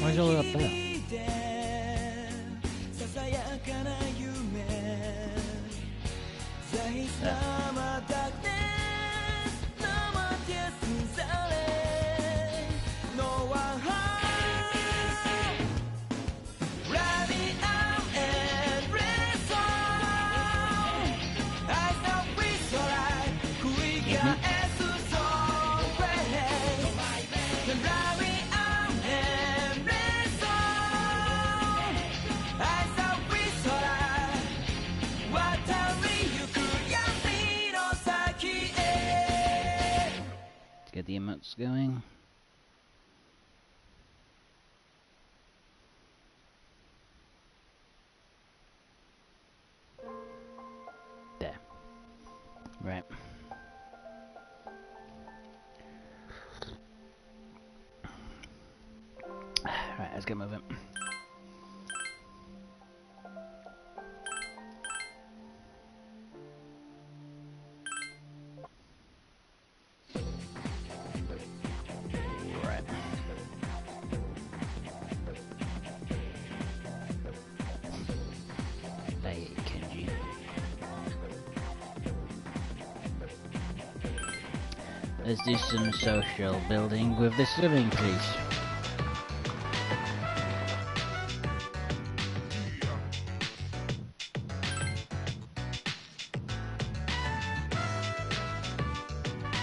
Why's all up there? Get the emotes going. There. Right. Right, let's get moving. Let's do some social building with this living piece.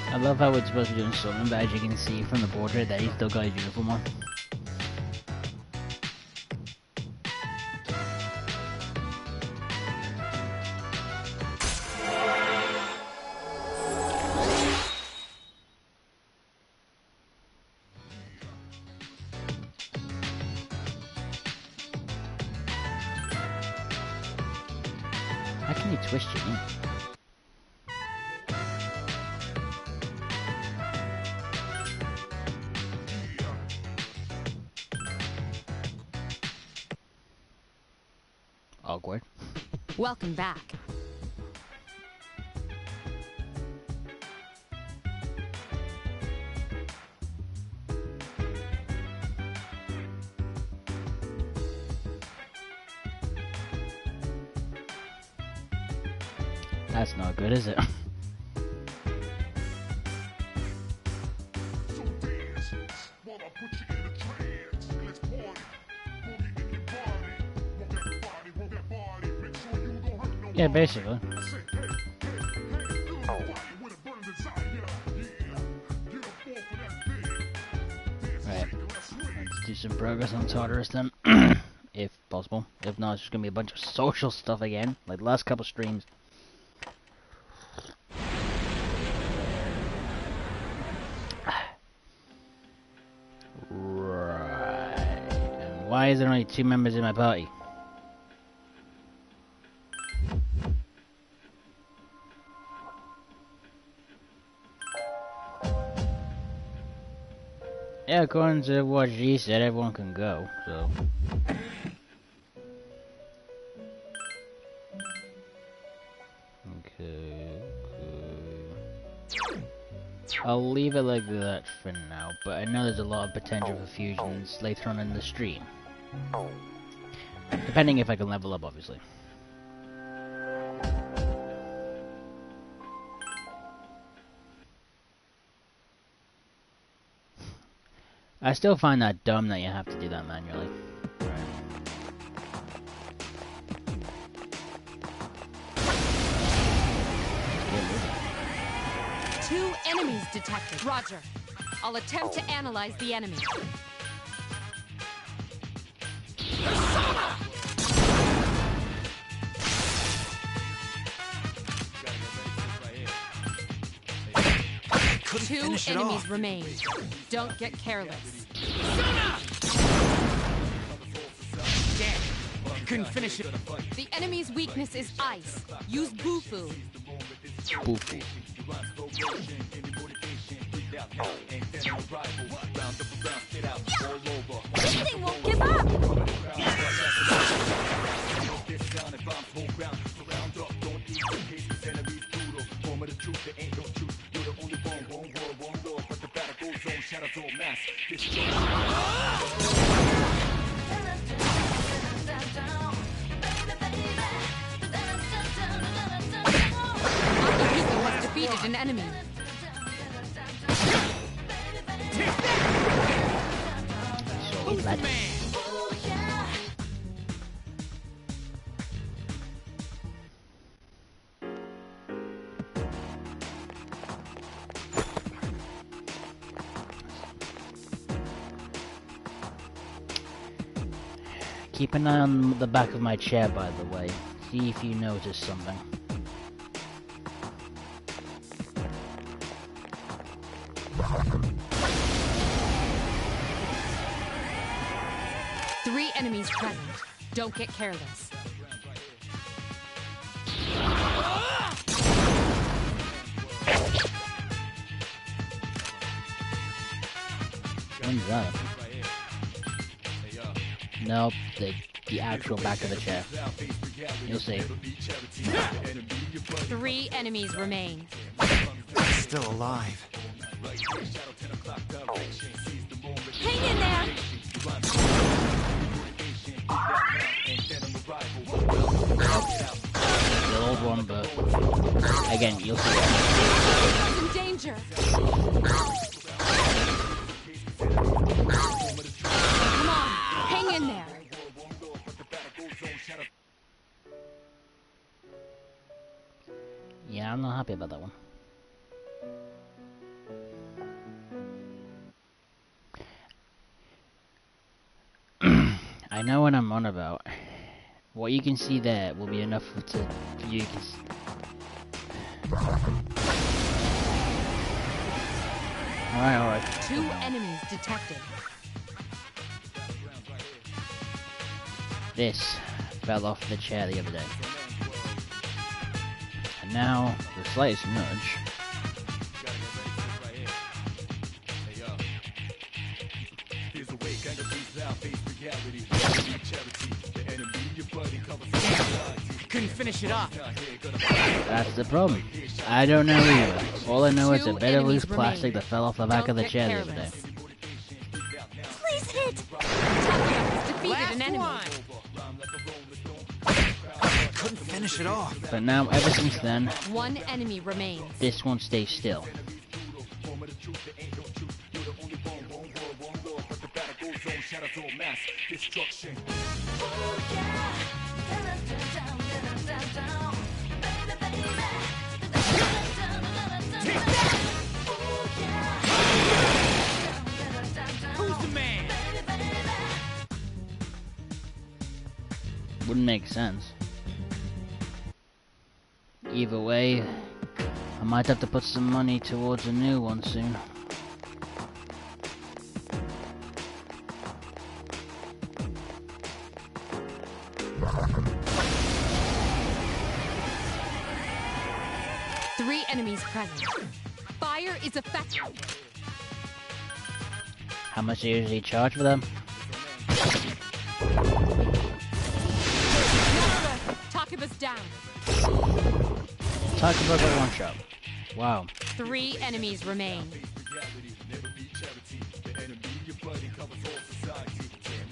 I love how it's supposed to be doing something, but as you can see from the portrait that he's still got his uniform on. How can you twist your knee? Awkward. Welcome back. That's not good, is it? Yeah, basically. Right. Let's do some progress on Tartarus then. If possible. If not, it's just gonna be a bunch of social stuff again, like the last couple streams. Right. And why is there only 2 members in my party? Yeah, according to what she said, everyone can go, so... Okay. I'll leave it like that for now, but I know there's a lot of potential for fusions later on in the stream. Depending if I can level up, obviously. I still find that dumb that you have to do that manually. Two enemies detected. Roger. I'll attempt to analyze the enemy. Two enemies remain. Don't get careless. Damn, couldn't finish it. The enemy's weakness is ice. Use Bufu. Bufu. This thing won't give up! defeated an enemy. So bad. Keep an eye on the back of my chair, by the way. See if you notice something. Three enemies present. Don't get careless. When's that? Nope, the actual back of the chair. You'll see. Three enemies remain. Still alive. Hang in there! The old one, but again, you'll see. Someone's in danger! Come on, hang in there! Yeah, I'm not happy about that one. I know what I'm on about. What you can see there will be enough for you to see. Alright. Two enemies detected. This fell off the chair the other day. And now, the slightest nudge. Couldn't finish it off. That's the problem. I don't know either. All I know is a Two bit of loose enemies plastic remain. that fell off the back Don't of the get chair the other day. careless. Please hit! Tokyo defeated an enemy. Couldn't finish it off. But now, ever since then, One enemy remains. this one stays still. Who's the man? Wouldn't make sense. Either way, I might have to put some money towards a new one soon. Three enemies present. Fire is effective. How much do you usually charge for them? Takuba's down. Talk about the one shot. Wow. Three enemies remain.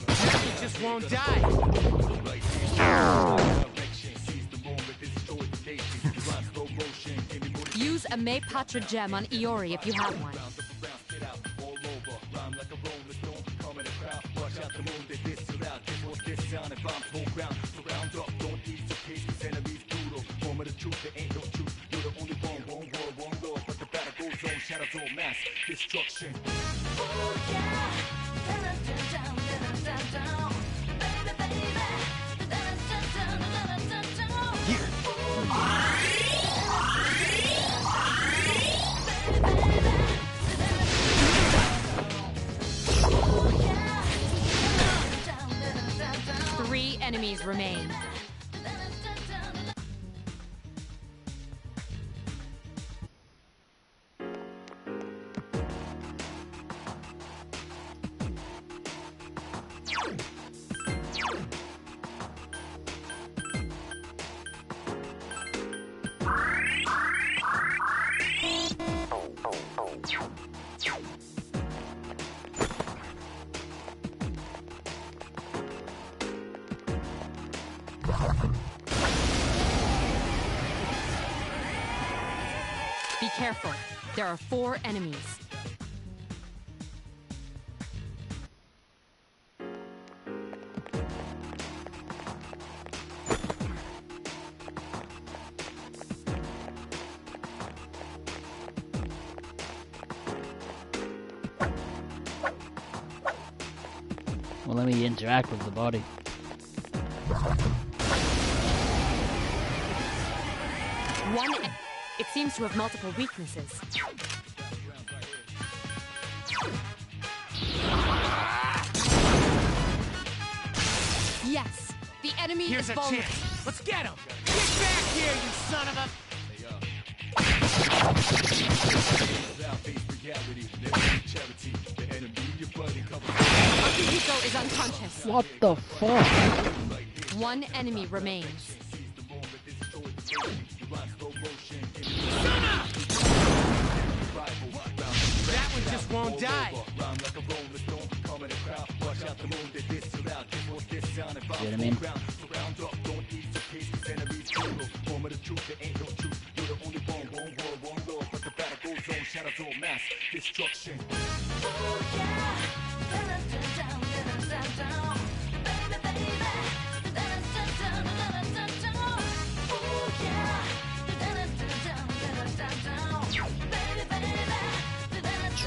It just won't die. Use a May Patra gem on Iori if you have one. Three enemies remain. Careful. There are 4 enemies. Well, let me interact with the body. It seems to have multiple weaknesses. Yes, the enemy Here's is a vulnerable. chance. Let's get him. Get back here, you son of a... Akihiko is unconscious. What the fuck? 1 enemy remains. That one just won't die. See what I mean? It's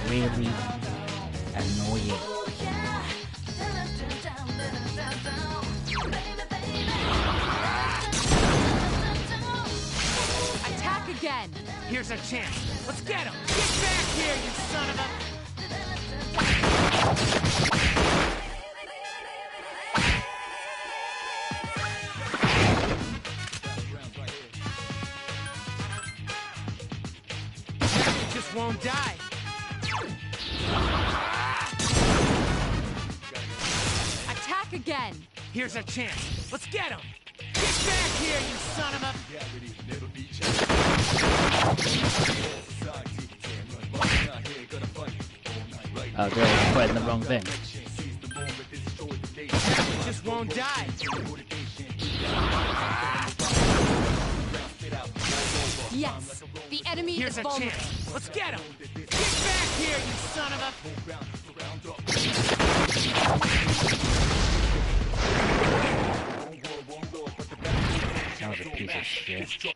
really annoying. Attack again. Here's a chance. Let's get him. Get back here, you son of a... That just won't die. Attack again. Here's a chance. Let's get him. Get back here, you son of a... Oh, they're putting the wrong thing. That just won't die. Yes, the enemy Here's is a vulnerable. chance. Let's get him. Get back here, you son of a... That was a piece of shit.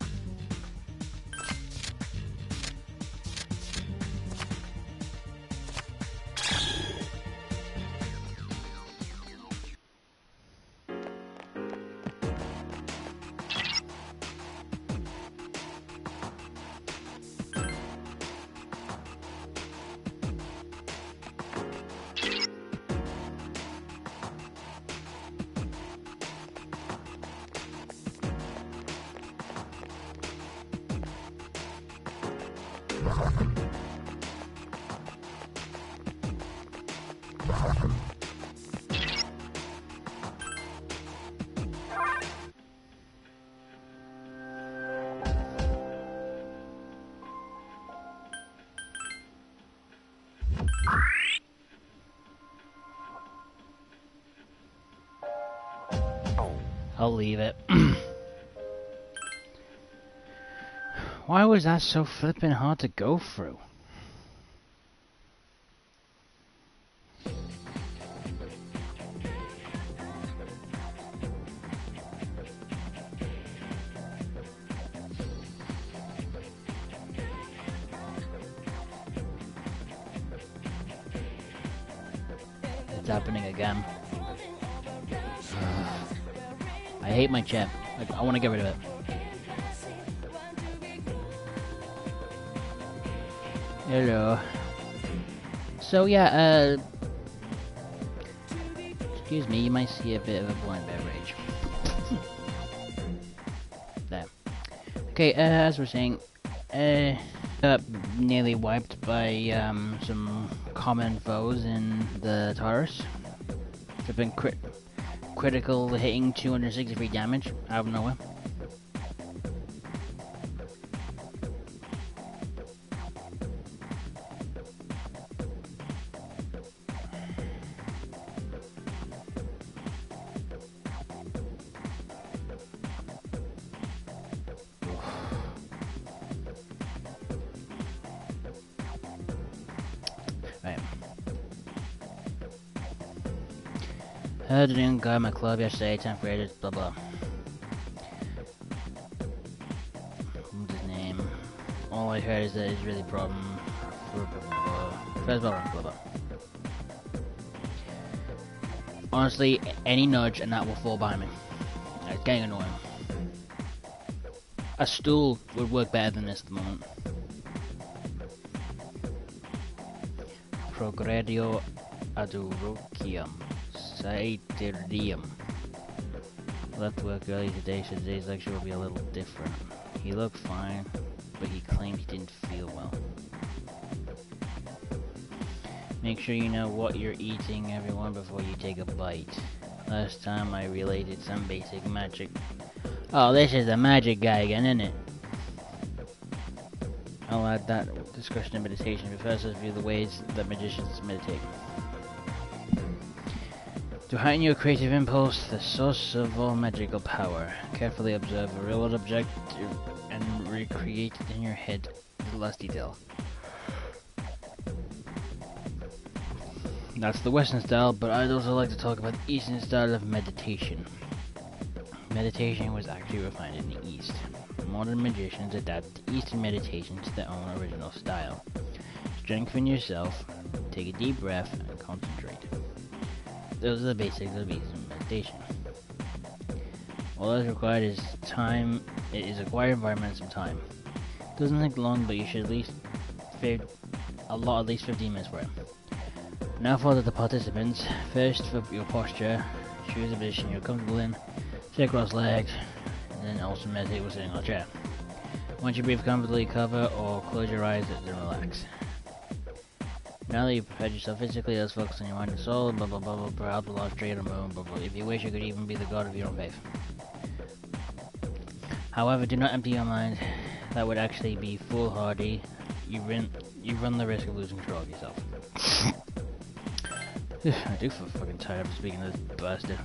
I'll leave it. Why was that so flippin' hard to go through? It's happening again. I hate my chat. Like, I want to get rid of it. Hello. So yeah, excuse me, you might see a bit of a blind beverage. There. Okay, as we're saying, nearly wiped by some common foes in the Taurus. They've been critical, hitting 263 damage out of nowhere. Heard the new guy in my club yesterday, 10th graders, blah blah. What's his name? All I heard is that it's really problem. First blah blah blah. Honestly, any nudge and that will fall by me. It's getting annoying. A stool would work better than this at the moment. Progredio adurocium satyrium. Left work early today, so today's lecture will be a little different. He looked fine, but he claimed he didn't feel well. Make sure you know what you're eating, everyone, before you take a bite. Last time I related some basic magic. Oh, this is the magic guy again, isn't it? I'll add that discussion and meditation, but first let's review the ways that magicians meditate. To heighten your creative impulse, the source of all magical power, carefully observe a real-world object and recreate it in your head to the last detail. That's the Western style, but I'd also like to talk about the Eastern style of meditation. Meditation was actually refined in the East. Modern magicians adapt Eastern meditation to their own original style. Strengthen yourself, take a deep breath, and concentrate. Those are the basics of Eastern meditation. All that's required is time. It is a quiet environment and some time. Doesn't take long, but you should at least at least 15 minutes for it. Now for the participants. First, for your posture, choose a position you're comfortable in. Sit cross-legged, and then also meditate while sitting on a chair. Once you breathe comfortably, cover or close your eyes and relax. Now that you've prepared yourself physically, let's focus on your mind and soul. Blah blah blah blah. Perhaps a lot straight or moon. Blah blah. If you wish, you could even be the god of your own faith. However, do not empty your mind. That would actually be foolhardy. You run the risk of losing control of yourself. I do feel fucking tired of speaking to this bastard.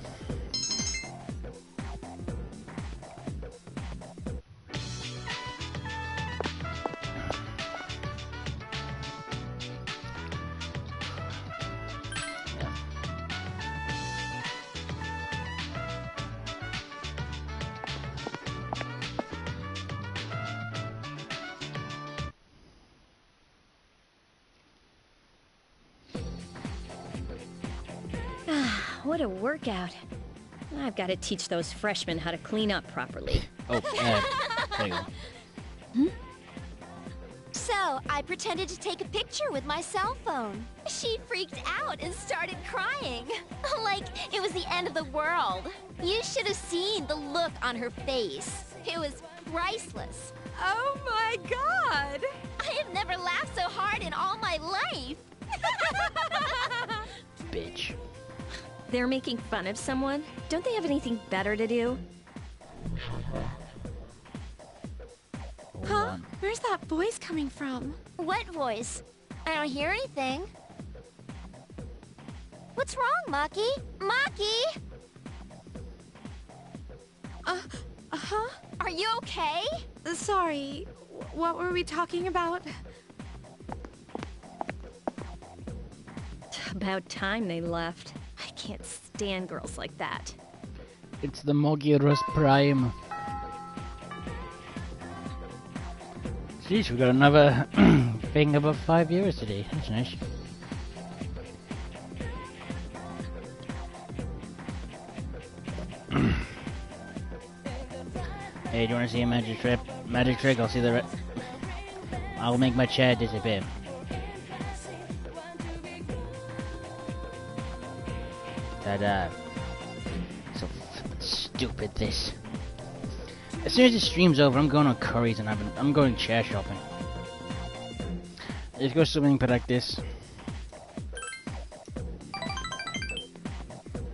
What a workout. I've got to teach those freshmen how to clean up properly. Oh, there you go. So, I pretended to take a picture with my cell phone. She freaked out and started crying. Like it was the end of the world. You should have seen the look on her face. It was priceless. Oh my god! I have never laughed so hard in all my life. Bitch. They're making fun of someone? Don't they have anything better to do? Hold Huh? on. Where's that voice coming from? What voice? I don't hear anything. What's wrong, Maki? Maki? Uh-huh? Are you okay? Sorry, what were we talking about? About time they left. I can't stand girls like that. It's the Mogirus Prime. Jeez, we got another thing above 5 years today. That's nice. Hey, do you want to see a magic trick? Magic trick? I'll see the. I'll make my chair disappear. Ta-da! So stupid this. As soon as the stream's over, I'm going on Curry's and I'm going chair shopping. Let's go something like this.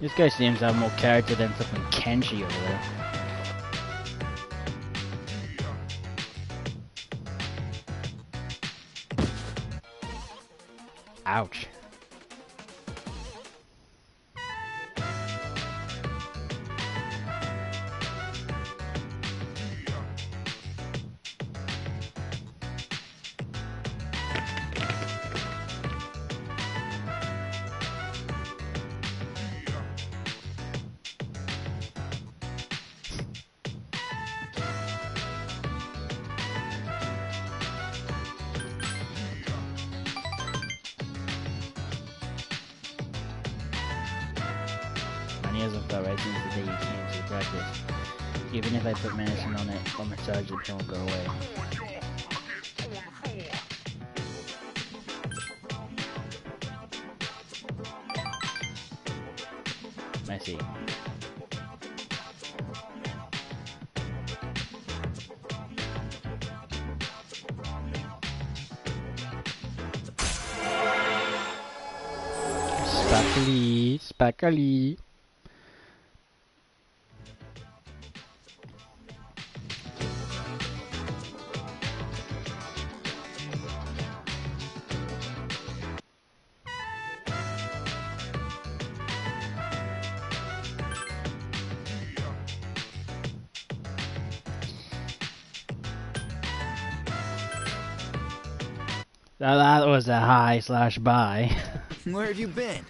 This guy seems to have more character than fucking Kenshi over there. Ouch. He hasn't felt right since the day he came to practice. Even if I put medicine on it or massage it, it won't go away. I see. Sparkly, sparkly. That was a hi/bye. Where have you been?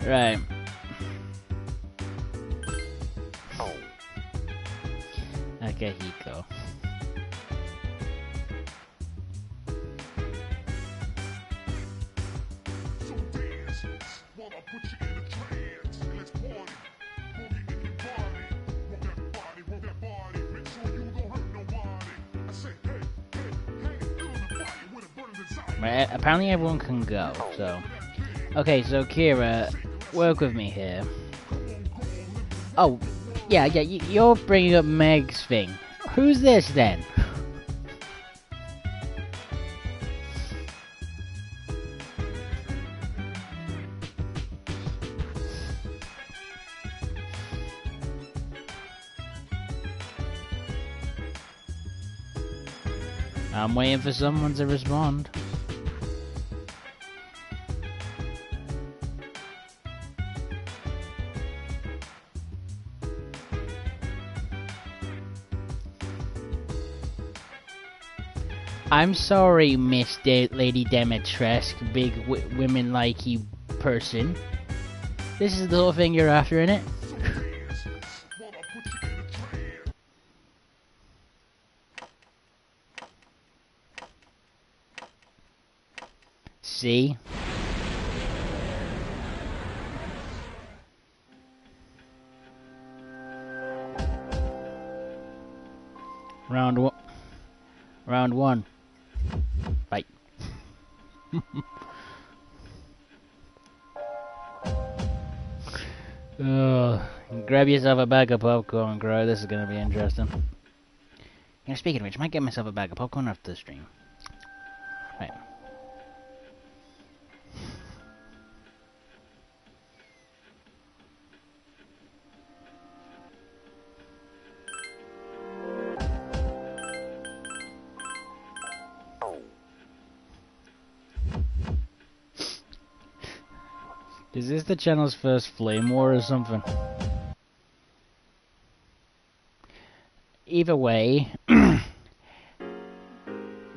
Right. Akahiko. Right, apparently everyone can go, so... Okay, so Kira, work with me here. Oh, yeah, you're bringing up Meg's thing. Who's this, then? I'm waiting for someone to respond. I'm sorry, Miss Lady Demetresque, big women like you person. This is the whole thing you're after, innit? See? Round one. Bye. Grab yourself a bag of popcorn, Crow. This is gonna be interesting. Speaking of which, I might get myself a bag of popcorn after the stream. Right. Is this the channel's first flame war or something? Either way,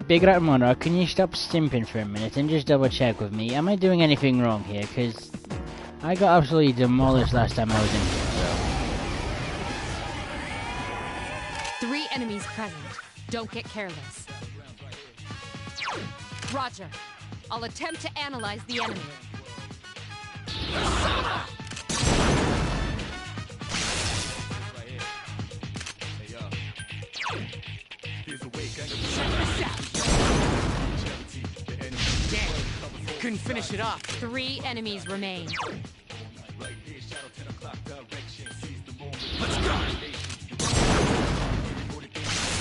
Big Rat Monarch, can you stop stimping for a minute and just double check with me? Am I doing anything wrong here? Because I got absolutely demolished last time I was in here, so... 3 enemies present. Don't get careless. Roger. I'll attempt to analyze the enemy. Couldn't finish it off. 3 enemies remain. Let's go.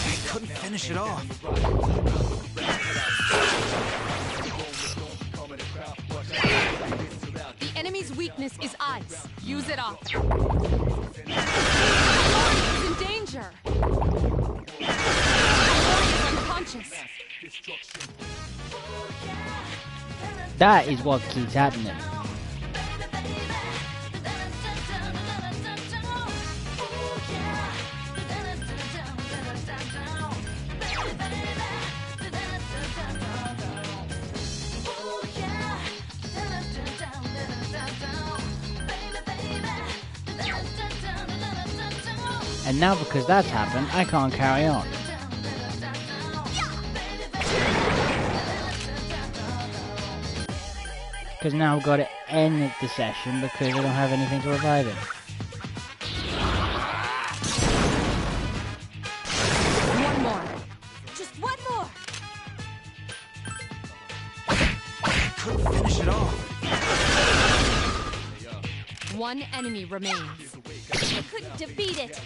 I couldn't finish it off. The enemy's weakness is ice. Use it off. Is in danger. Is unconscious. That is what keeps happening. And now because that's happened, I can't carry on. Because now I've got to end the session because I don't have anything to revive it. One more. Just one more. Couldn't finish it off. One enemy remains. I couldn't defeat it.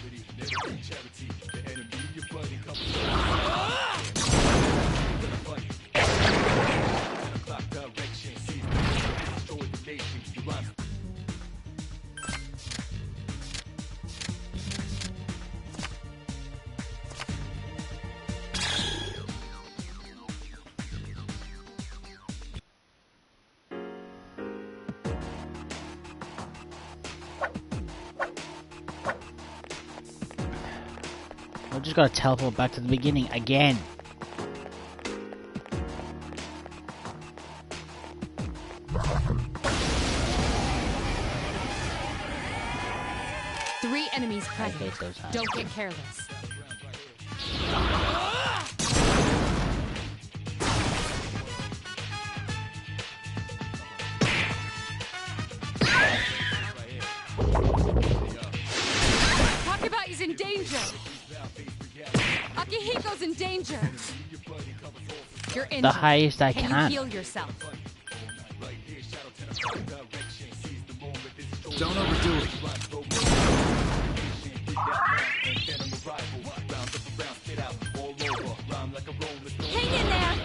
I've just got to teleport back to the beginning again. Three enemies I present. hate those times. Don't get careless. Takeba's in danger. Akihiko's in danger. You're injured. The highest I Can can. you heal yourself? Don't overdo it. Hang in there.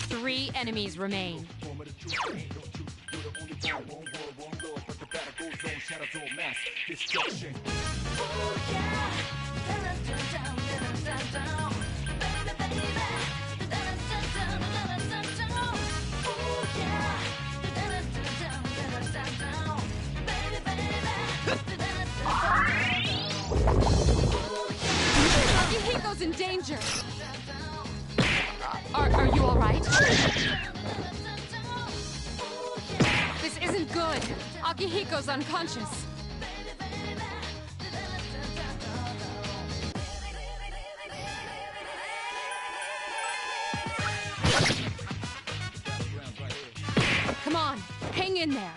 3 enemies remain. Akihiko's in danger. Are you all right? This isn't good. Akihiko's unconscious. Come on, hang in there.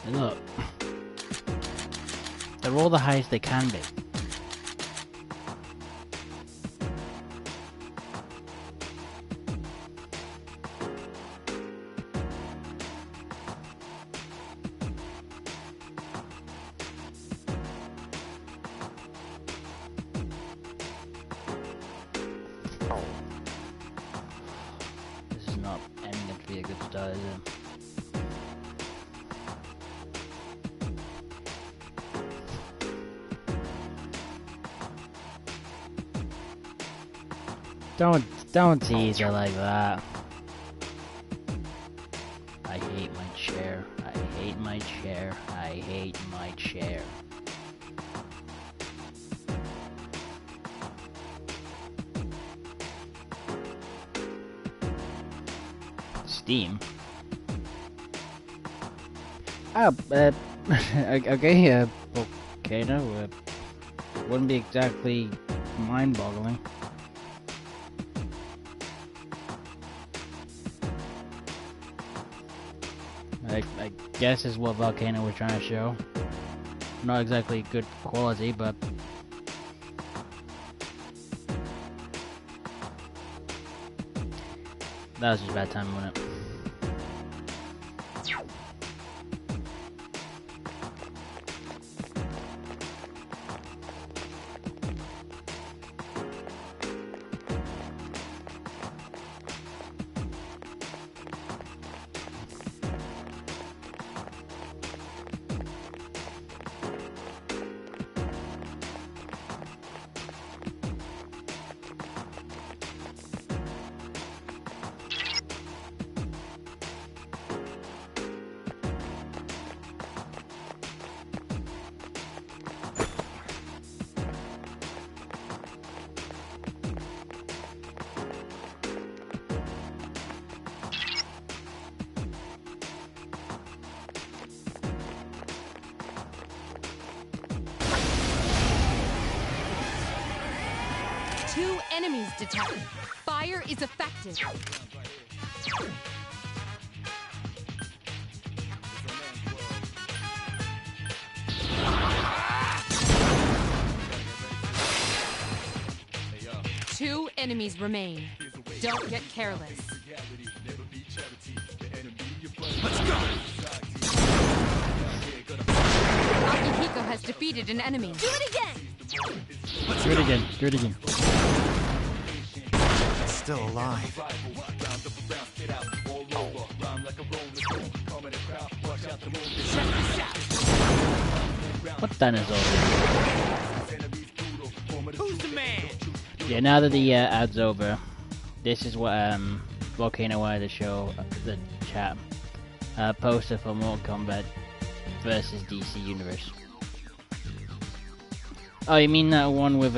And look, they're all the highest they can be. This is not ending up to be a good start, is it? Don't tease her like that. I hate my chair. I hate my chair. I hate my chair. Steam? Oh, okay, Volcano, wouldn't be exactly mind-boggling. I guess is what Volcano was trying to show. Not exactly good quality, but that was just bad timing, wasn't it? 2 enemies detected. Fire is effective. Two enemies remain. Don't get careless. Let's go! Akihiko has defeated an enemy. Do it again! Do it again. Do it again. Still alive. What's done is over. Who's the man? Yeah, now that the ad's over, this is what Volcano wanted to show the chat. Poster for Mortal Kombat versus DC Universe. Oh, you mean that one with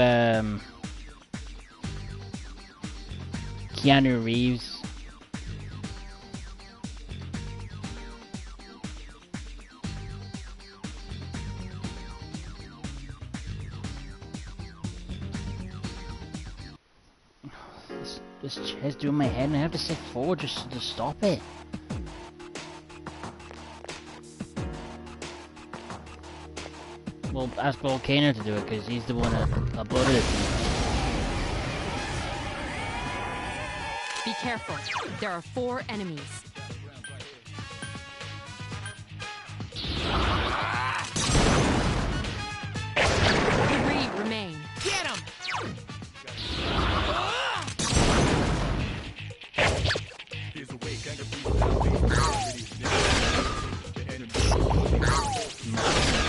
Keanu Reeves? This chair's doing my head and I have to sit forward just to stop it. Well, ask Volcano to do it because he's the one that uploaded it. Be careful. There are 4 enemies. Three remain. Get him!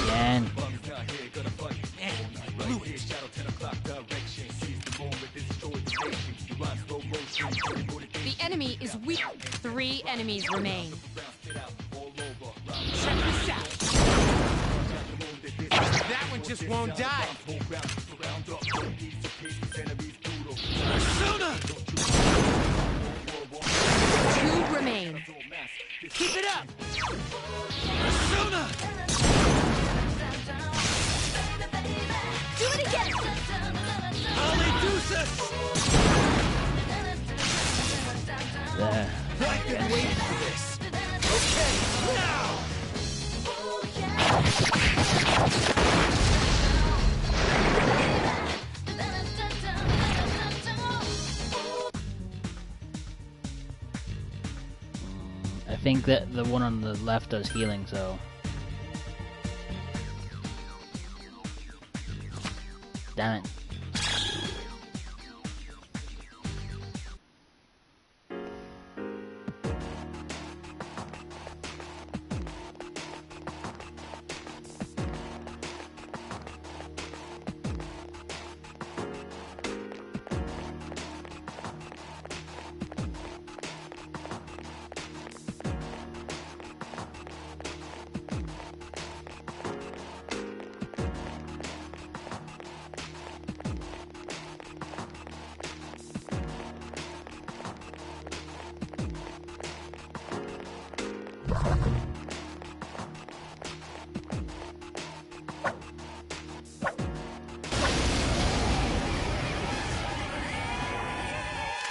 Again. The enemy is weak. 3 enemies remain. Check this out. That one just won't die. Persona! 2 remain. Keep it up! Persona! Do it again! Aledusus! There. I've been waiting for this. Okay, now! I think that the one on the left does healing, so... Damn it.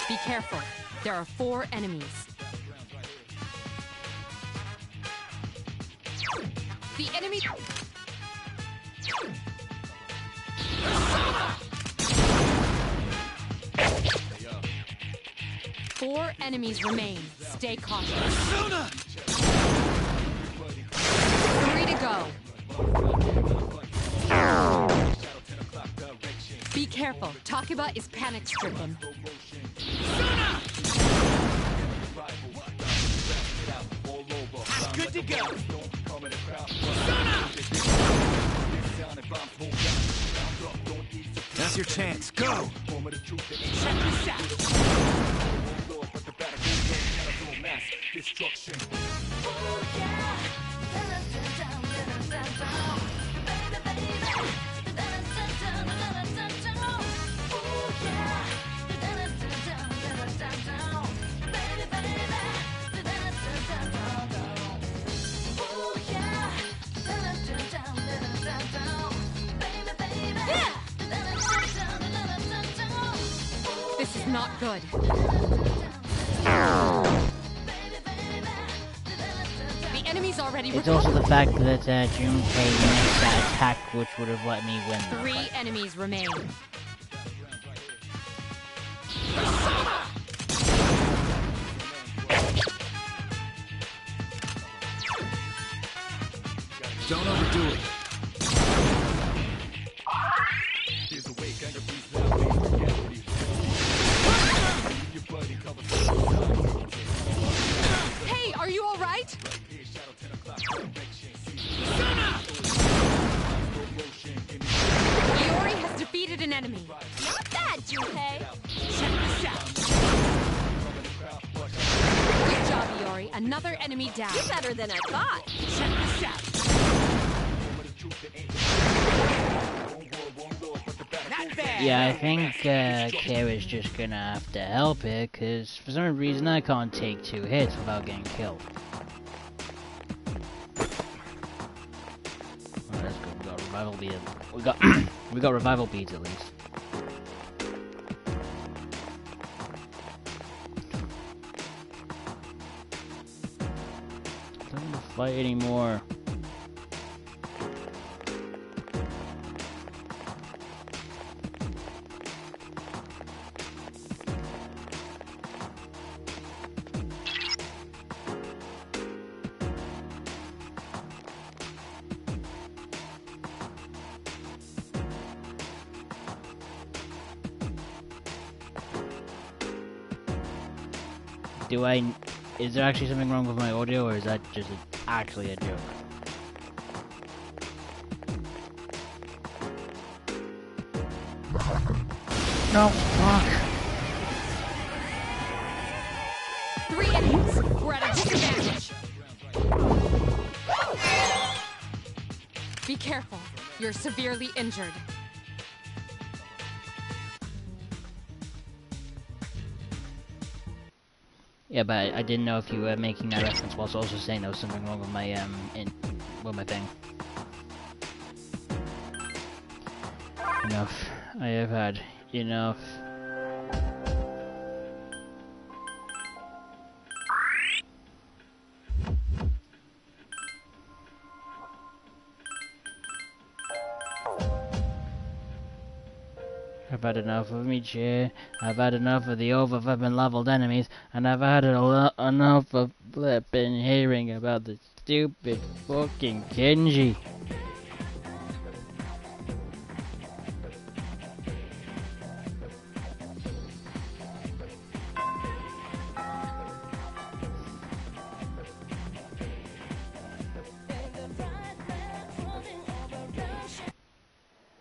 Be careful. There are 4 enemies. The enemy... Four enemies remain. Stay cautious. Persona! 3 to go. Be careful. Takuba is panic-stricken. Good to go. That's your chance. Go. Check this out. This is not good. The enemy's already It's also the fact that Junpei missed that attack, which would have let me win. 3 enemies remain. Don't overdo it. Hey, are you all right? Iori has defeated an enemy. Not bad, Junpei. Check this out. Good job, Iori. Another enemy down. You're better than I thought. Check this out. Not bad. Yeah, I think Kara's just gonna have to help it, cause for some reason I can't take 2 hits without getting killed. Oh, that's good. We got revival bead. We got revival beads at least. Don't want to fight anymore. Is there actually something wrong with my audio, or is that just actually a joke? No, fuck. 3 enemies. We're at a disadvantage. Be careful. You're severely injured. Yeah, but I didn't know if you were making that reference whilst also saying there was something wrong with my with my thing. Enough. I have had enough. I've had enough of me chair, I've had enough of the over flippin' leveled enemies, and I've had enough of flippin' hearing about the stupid fucking Kenji.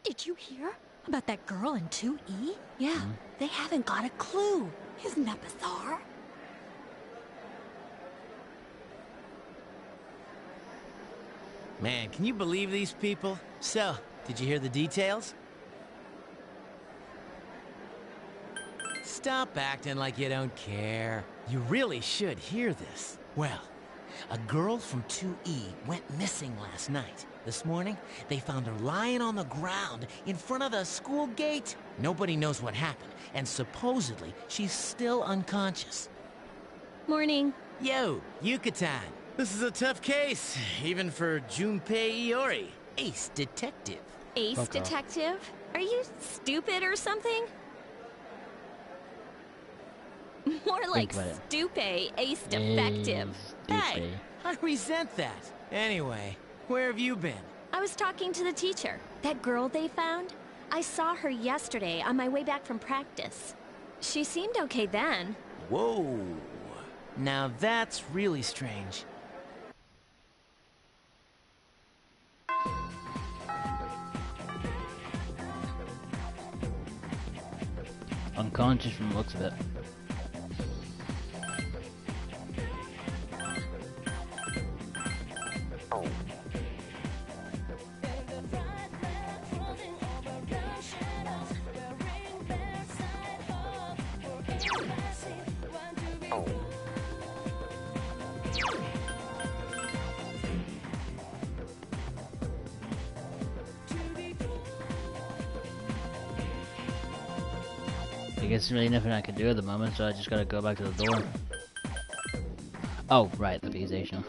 Did you hear about that girl in 2E? Yeah, they haven't got a clue. Isn't that bizarre? Man, can you believe these people? So, did you hear the details? Stop acting like you don't care. You really should hear this. Well, a girl from 2E went missing last night. This morning, they found her lying on the ground in front of the school gate. Nobody knows what happened, and supposedly she's still unconscious. Morning. Yo, Yucatan. This is a tough case, even for Junpei Iori, ace detective. Ace Fuck off. detective? Are you stupid or something? More like about it. stupe, ace defective. Hey, I resent that. Anyway, where have you been? I was talking to the teacher. That girl they found? I saw her yesterday on my way back from practice. She seemed okay then. Whoa. Now that's really strange. Unconscious from the looks of it. I guess really nothing I can do at the moment, so I just gotta go back to the door. Oh, right, the police station.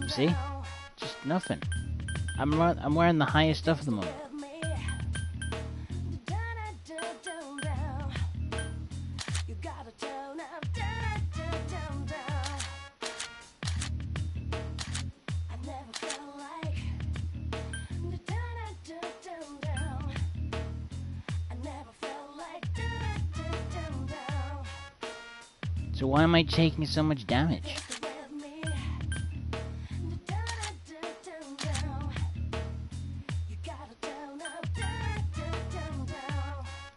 See? Just nothing. I'm wearing the highest stuff at the moment. So why am I taking so much damage?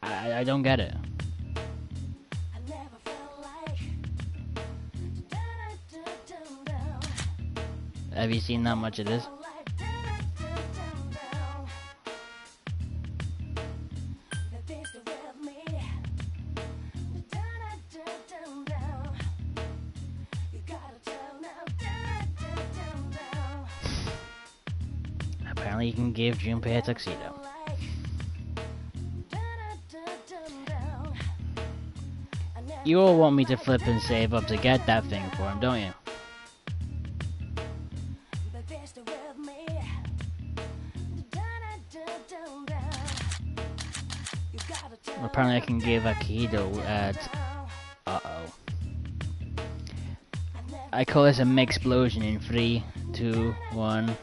I don't get it. Have you seen that much of this? Apparently you can give Junpei a tuxedo. You all want me to flip and save up to get that thing for him, don't you? Apparently I can give Akihito at... Uh-oh. I call this a mix-explosion in 3, 2, 1...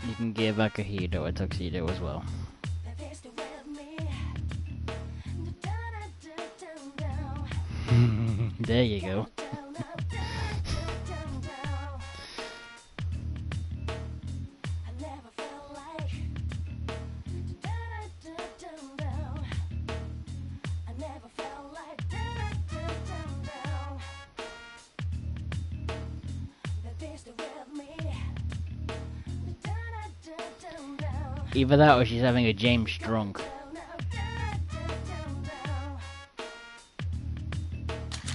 You can give Akihito a tuxedo as well. There you go. Either that or she's having a James drunk.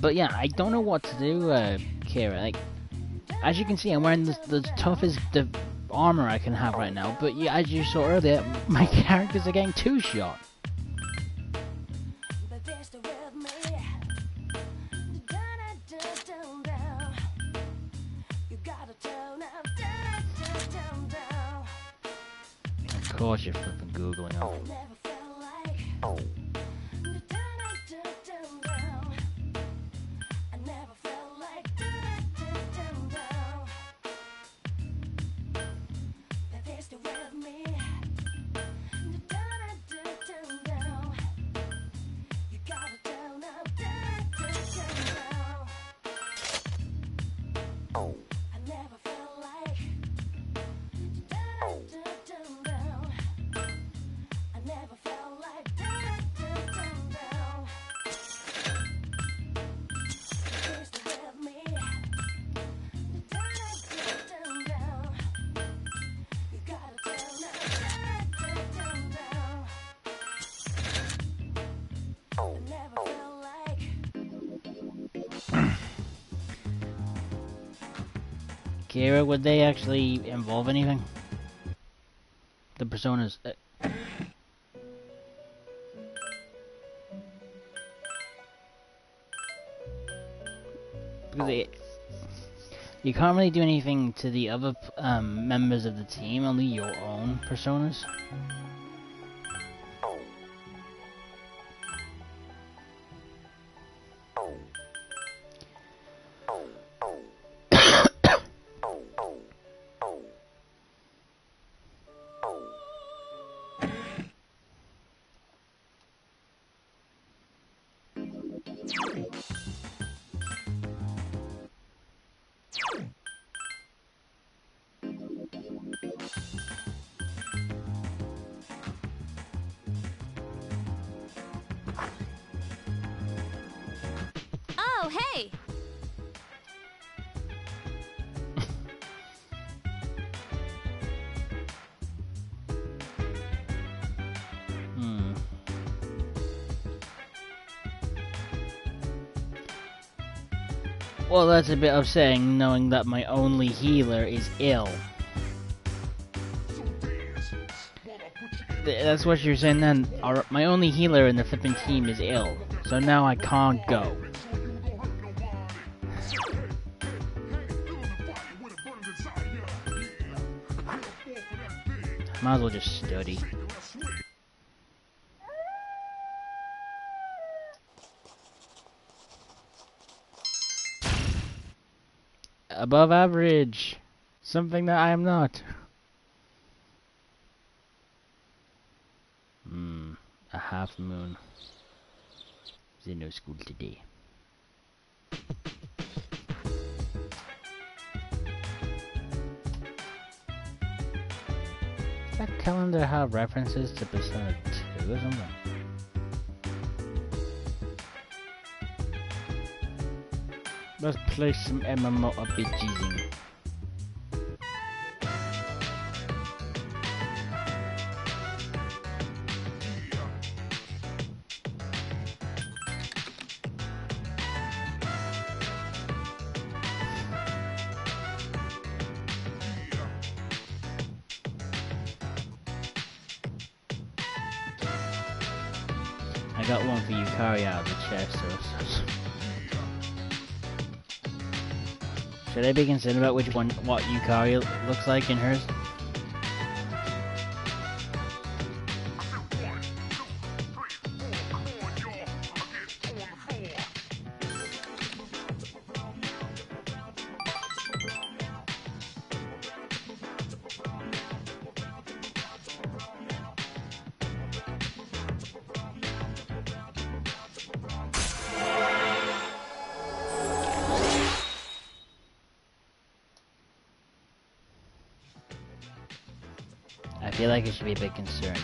But yeah, I don't know what to do, Kira. Like, as you can see, I'm wearing the toughest armor I can have right now. But yeah, as you saw earlier, my characters are getting 2-shot. Of course you're flipping Googling off. Kira, would they actually involve anything? The personas. Because you can't really do anything to the other members of the team, only your own personas. Well, that's a bit upsetting, knowing that my only healer is ill. That's what you're saying then. My only healer in the flipping team is ill. So now I can't go. Might as well just study. Above average. Something that I am not. A half moon. There's no school today. Does that calendar have references to Persona 2 or something? Let's play some MMORPGs. I got one for Yukari out of the chest, so should I be concerned about what Yukari looks like in hers? I feel like I should be a bit concerned.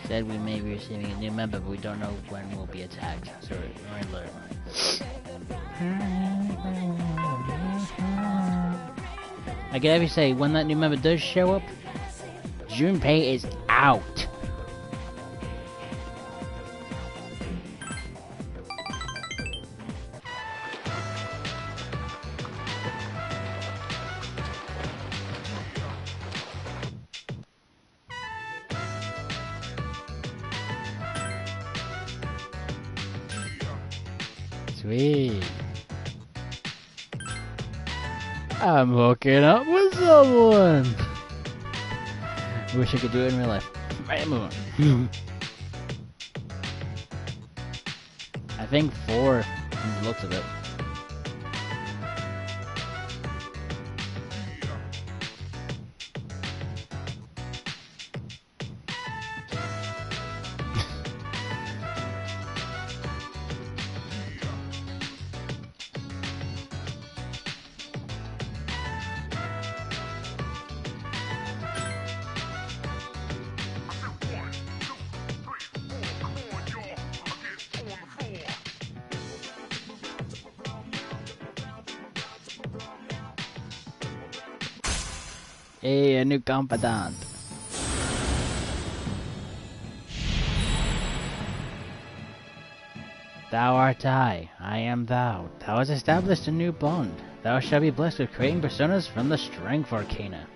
Said we may be receiving a new member, but we don't know when we'll be attacked. So we're alert. I can ever say, when that new member does show up, Junpei is out. Sweet. I'm hooking up with someone. Wish I could do it in real life. Right, move on. I think 4 from the looks of it. Hey, a new competent. Thou art I am thou. Thou hast established a new bond. Thou shalt be blessed with creating personas from the Strength Arcana.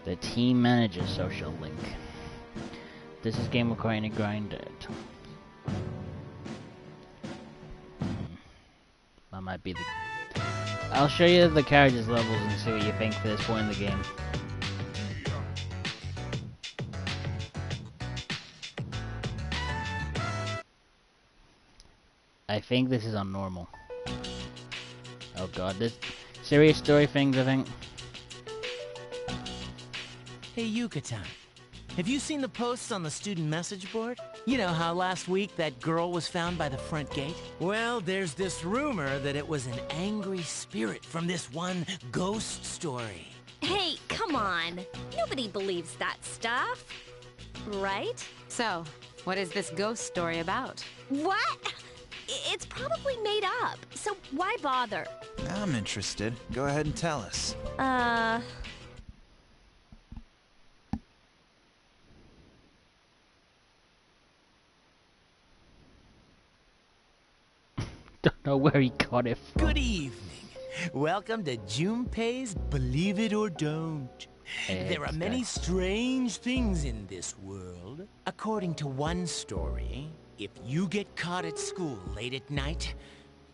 The team manager social link. This is game requiring a grinder. That might be the... I'll show you the characters' levels and see what you think for this point in the game. I think this is on normal. Oh god, this serious story things, I think. Hey Yuka-tan, have you seen the posts on the student message board? You know how last week that girl was found by the front gate? Well, there's this rumor that it was an angry spirit from this one ghost story. Hey, come on. Nobody believes that stuff. Right? So, what is this ghost story about? What? It's probably made up, so why bother? I'm interested. Go ahead and tell us. Don't know where he got it from. Good evening. Welcome to Junpei's Believe It or Don't. There are many strange things in this world. According to one story, if you get caught at school late at night,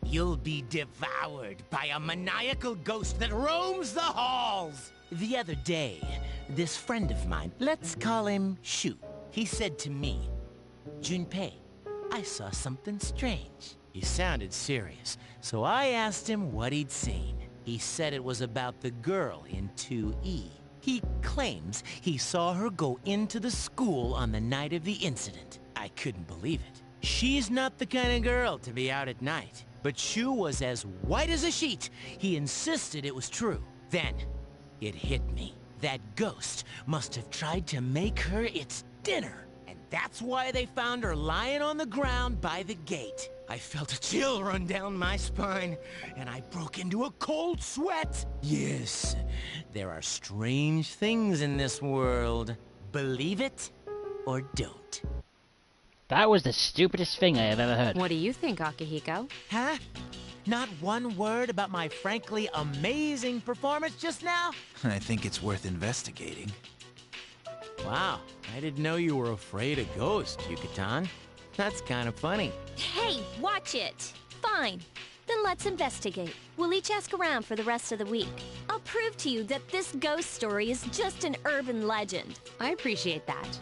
you'll be devoured by a maniacal ghost that roams the halls. The other day, this friend of mine, let's call him Shu, he said to me, Junpei, I saw something strange. He sounded serious, so I asked him what he'd seen. He said it was about the girl in 2E. He claims he saw her go into the school on the night of the incident. I couldn't believe it. She's not the kind of girl to be out at night. But Shu was as white as a sheet. He insisted it was true. Then, it hit me. That ghost must have tried to make her its dinner. And that's why they found her lying on the ground by the gate. I felt a chill run down my spine, and I broke into a cold sweat. Yes, there are strange things in this world. Believe it or don't. That was the stupidest thing I have ever heard. What do you think, Akihiko? Huh? Not one word about my frankly amazing performance just now? I think it's worth investigating. Wow, I didn't know you were afraid of ghosts, Yucatan. That's kind of funny. Hey, watch it. Fine. Then let's investigate. We'll each ask around for the rest of the week. I'll prove to you that this ghost story is just an urban legend. I appreciate that.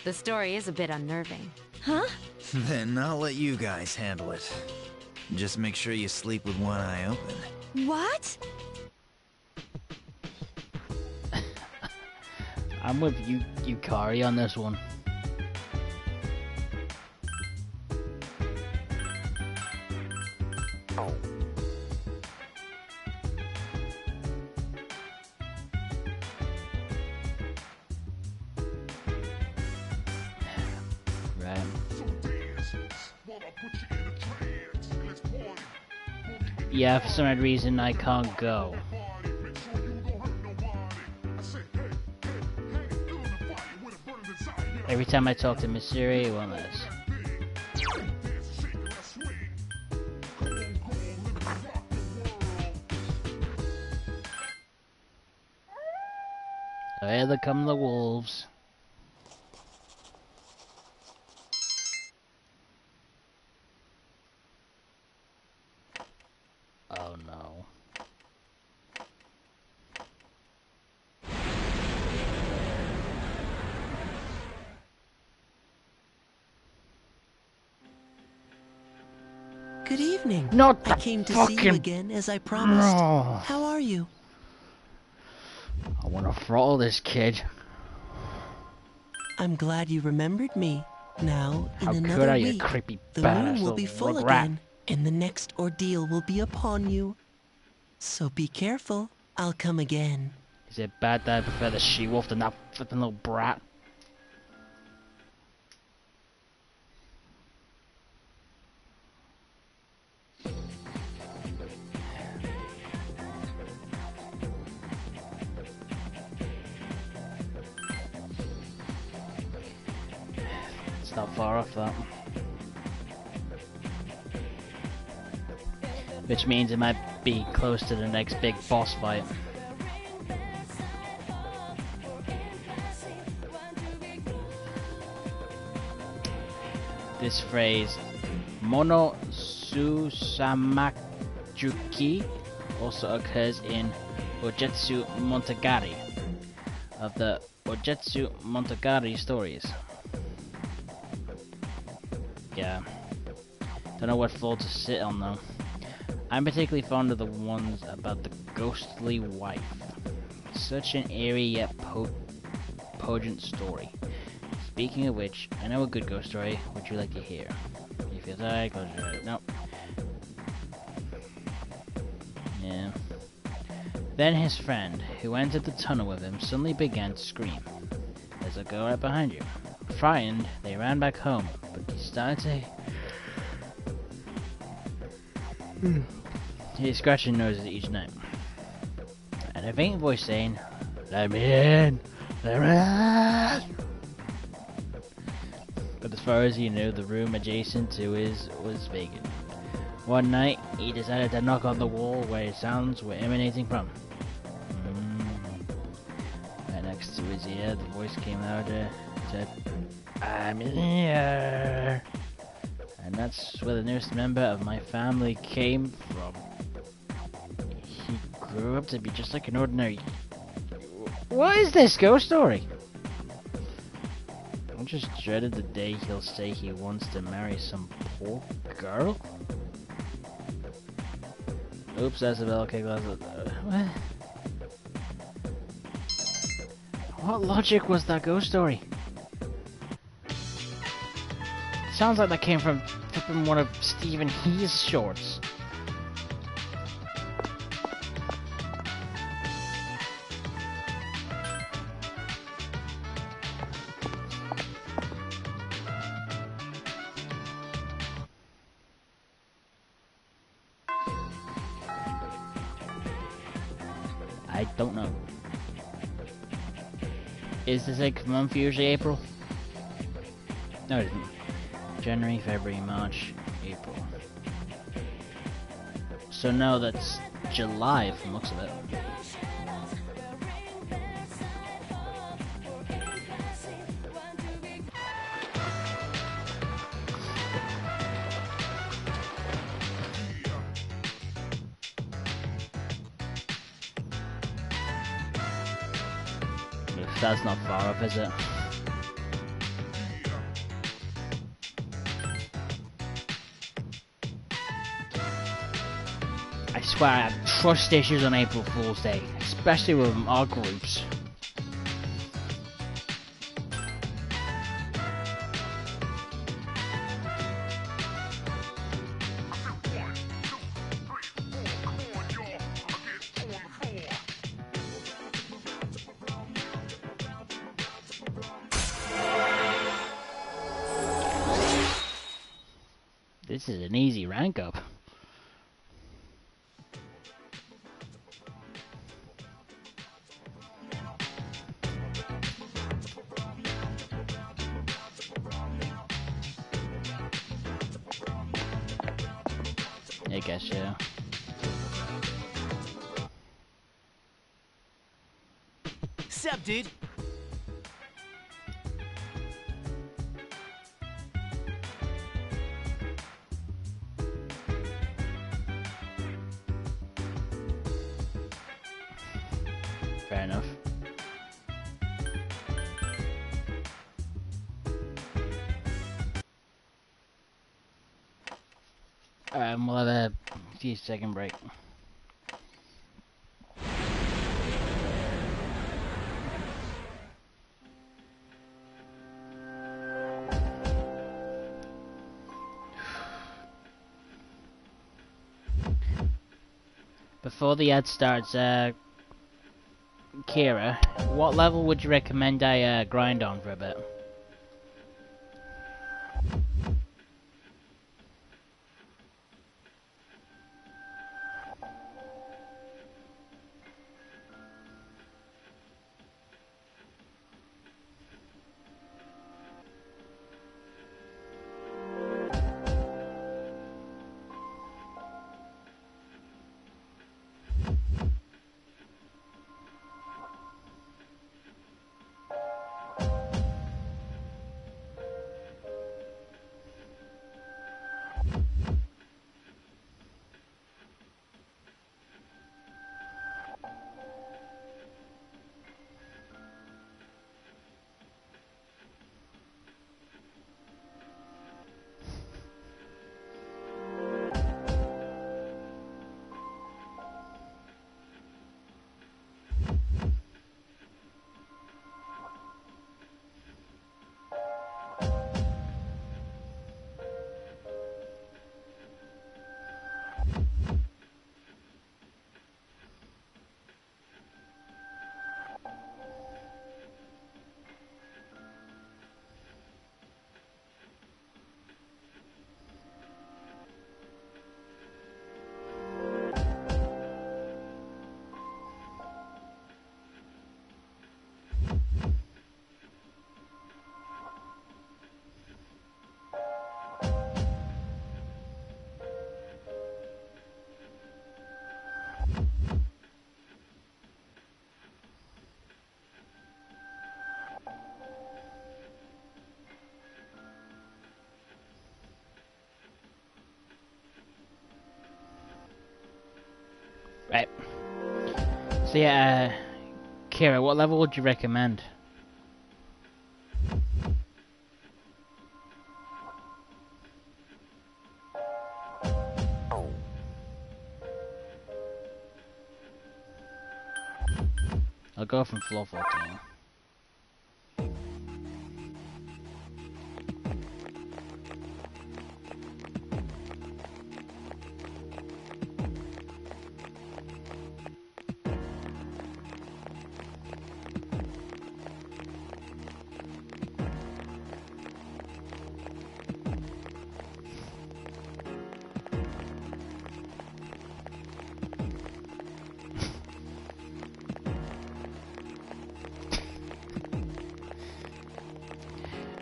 The story is a bit unnerving. Huh? Then I'll let you guys handle it. Just make sure you sleep with one eye open. What? I'm with you, Yukari, on this one. Yeah, for some odd reason I can't go. Every time I talk to Mitsuri, it won't let us. So here come the wolves. Oh no. Good evening. Not I the came to fucking... see you again as I promised. No. How are you? I want to throttle this kid. I'm glad you remembered me. Now, in How could another I, you week, creepy the badass moon will little be full rugrat. again, and the next ordeal will be upon you. So be careful. I'll come again. Is it bad that I prefer the she-wolf than that flipping little brat? It's not far off that. Which means it might be close to the next big boss fight. This phrase, Mono Susamajuki, also occurs in Ojetsu Montagari, of the Ojetsu Montagari stories. Yeah. Don't know what floor to sit on though. I'm particularly fond of the ones about the ghostly wife. Such an eerie yet potent story. Speaking of which, I know a good ghost story. Would you like to hear? You feel tired? Close your eyes. Nope. Yeah. Then his friend, who entered the tunnel with him, suddenly began to scream. There's a girl right behind you. Frightened, they ran back home, but he started to... He's scratching noses each night. And a faint voice saying, "Let me in! Let me in!" But as far as he knew, the room adjacent to his was vacant. One night, he decided to knock on the wall where his sounds were emanating from. Right next to his ear, the voice came louder, said, "I'm here!" And that's where the newest member of my family came from. He grew up to be just like an ordinary... What is this ghost story? I just dreaded the day he'll say he wants to marry some poor girl. Oops, that's a bell. Okay, what? What logic was that ghost story? Sounds like that came from flipping one of Stephen He's shorts. I don't know. Is the 6th month usually April? No, it isn't. January, February, March, April. So no, that's July from the looks of it. That's not far off, is it? I swear I have trust issues on April Fool's Day, especially with our groups. This is an easy rank up. I guess, yeah. Sup, dude? Fair enough. Alright, we'll have a few second break. Before the ad starts, Kira, what level would you recommend I grind on for a bit? So yeah, Kira, what level would you recommend? I'll go from floor 14.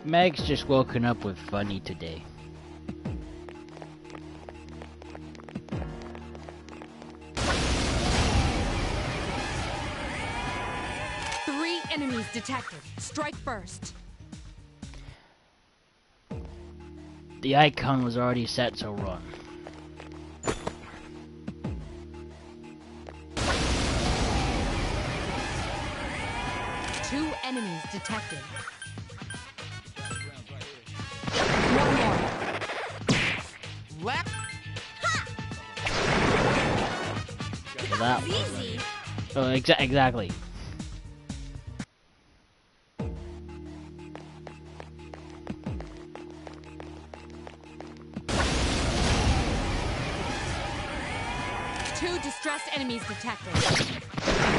Meg's just woken up with funny today. Three enemies detected. Strike first. The icon was already set to run. Two enemies detected. One more. Left. So that was Easy. oh, exactly. Two distressed enemies detected.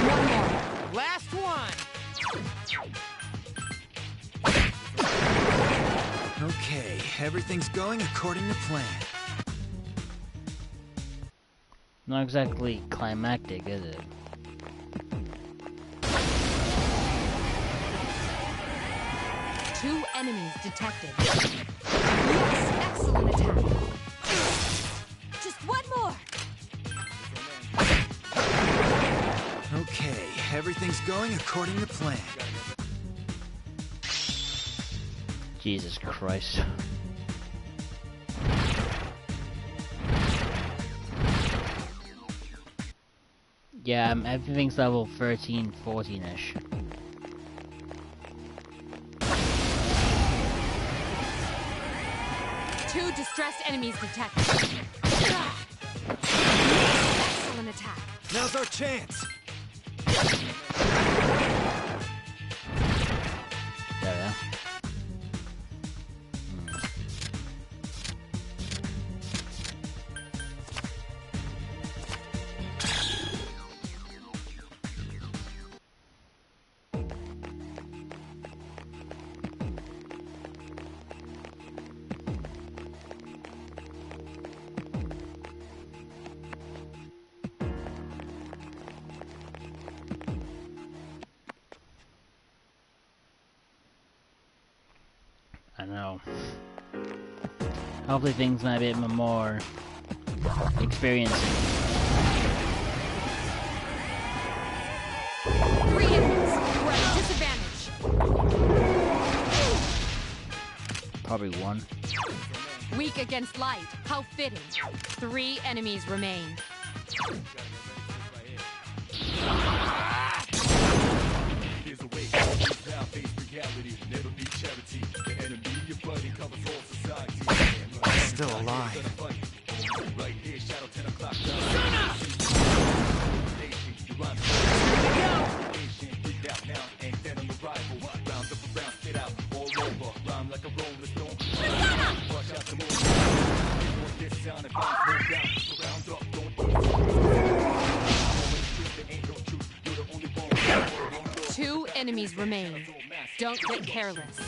One more. Last one. Okay, everything's going according to plan. Not exactly climactic, is it? Two enemies detected. Yes, excellent attack. Just one more. Okay, everything's going according to plan. Jesus Christ. Yeah, everything's level 13, 14-ish. Two distressed enemies detected. Excellent attack. Now's our chance. There we are. I know. Hopefully things might be a bit more experiencing. Three enemies. We're at a disadvantage. Probably one. Weak against light. How fitting. Three enemies remain. Here's a way to face reality. Never be charity. The enemy, your buddy, covers all society. Still alive. Right here, shadow 10 o'clock. Two enemies remain. Don't get careless.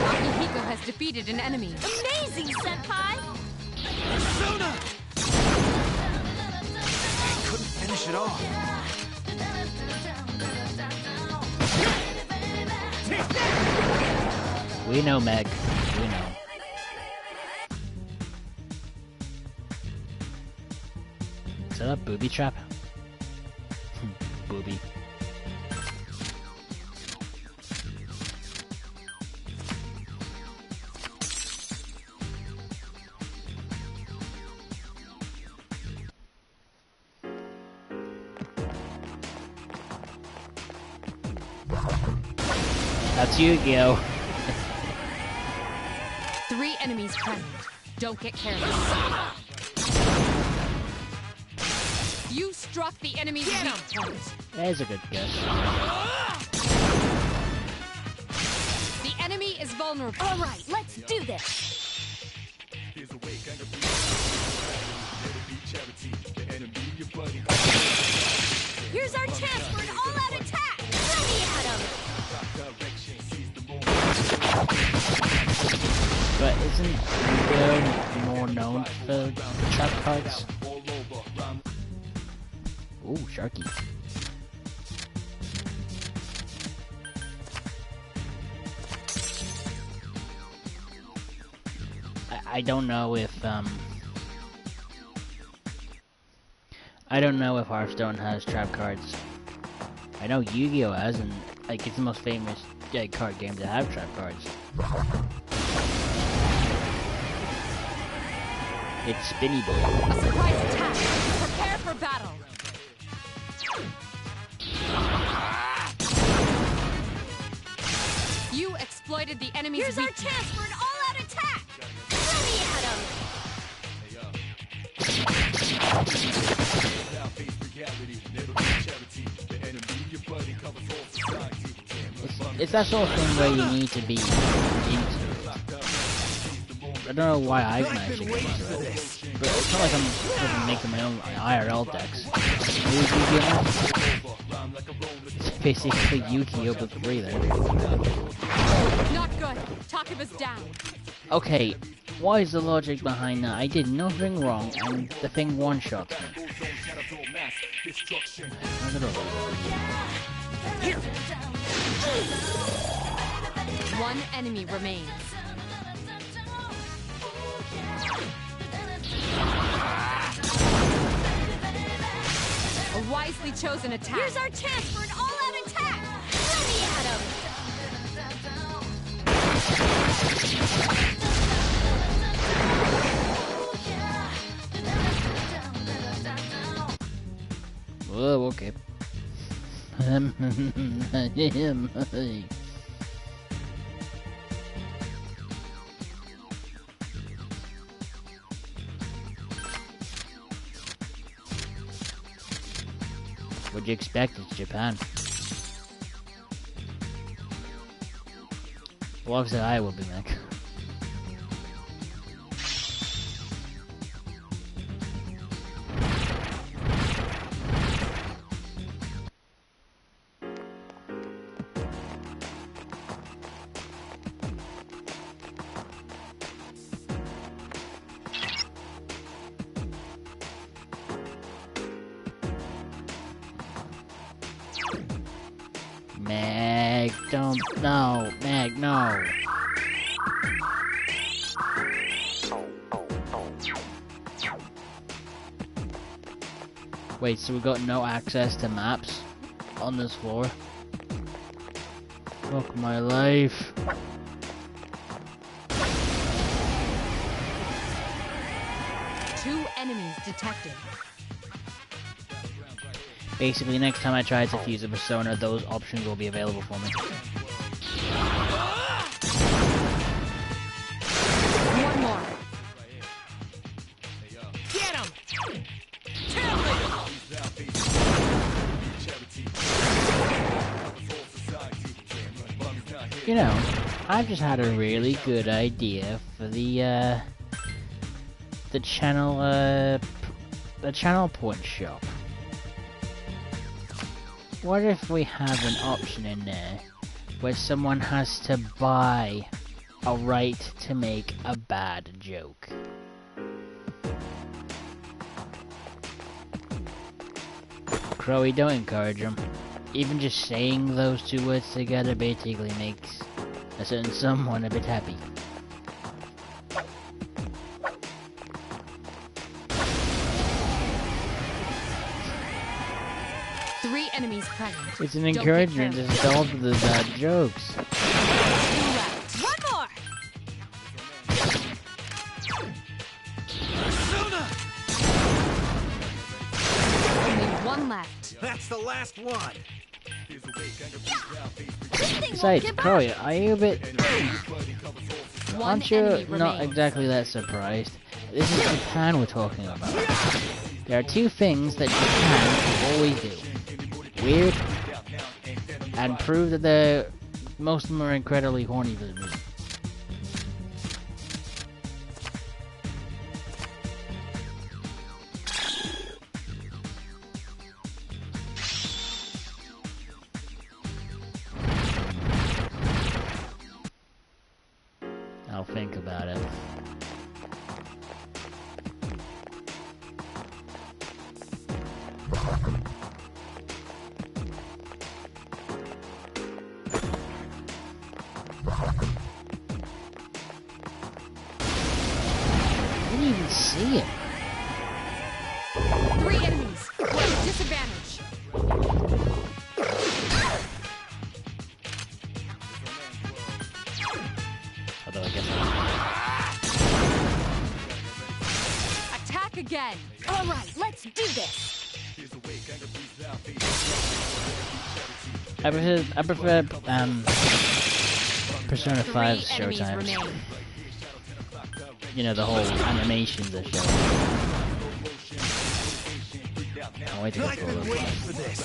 Akihiko has defeated an enemy. Amazing, Senpai! Suna! Couldn't finish it off. We know, Meg. We know. Is that a booby trap? Ruby. That's Yu-Gi-Oh! 3 enemies present. Don't get careless. You struck the enemy's weak point. There's a good guess. The enemy is vulnerable. All right, let's do this. Here's a way, gonna be never be charity. The enemy, your buddy. Here's our chance for an all-out attack. Let me at him. Direction, seize the moment. But isn't Yu-Gi-Oh! More known for trap cards? All over, rhyme. Ooh, Sharky. I don't know if I don't know if Hearthstone has trap cards. I know Yu-Gi-Oh! Has, and like it's the most famous card game to have trap cards. It's Spinny Boy. A surprise attack. Prepare for battle. You exploited the enemy's Here's our weakness. chance for an all-out attack. Let me at him. Now face reality, never be charity. The enemy, your buddy, covers all society. It's that sort of thing where you need to be into it. I don't know why I've managed to get into it, but it's not like I'm just making my own IRL decks. It's basically Yu-Gi-Oh! But 3 there. Not good. Takeba's down. Okay, what is the logic behind that? I did nothing wrong, and the thing one-shots me. I don't know. One enemy remains. A wisely chosen attack. Here's our chance for an all-out attack. Let me at him. Whoa, okay. What'd you expect? It's Japan. Vlogs that I will be back. Meg, don't, no, Meg, no. Wait, so we got no access to maps on this floor? Fuck my life. Two enemies detected. Basically, next time I try to fuse a persona, those options will be available for me. One more. Get him! You know, I've just had a really good idea for the channel point shop. What if we have an option in there where someone has to buy a right to make a bad joke? Crowy, don't encourage him. Even just saying those two words together basically makes a certain someone a bit happy. enemies present. It's an Don't get encouragement to careless. stop the bad jokes. 2 left. One more! Only 1 left. That's the last one. This thing won't Besides, give up. Chloe, are you a bit... 1 Aren't you enemy not remains. exactly that surprised? This is Japan we're talking about. There are two things that Japan always do. Weird, and prove that most of them are incredibly horny for the music. I'll think about it. I didn't even see it. 3 enemies. We're at a disadvantage. Although I guess Attack again. All right, let's do this. I prefer Persona 5 3 show enemies times. remain. You know, the whole animations they show. Can't wait to go I've through been those. waiting for this.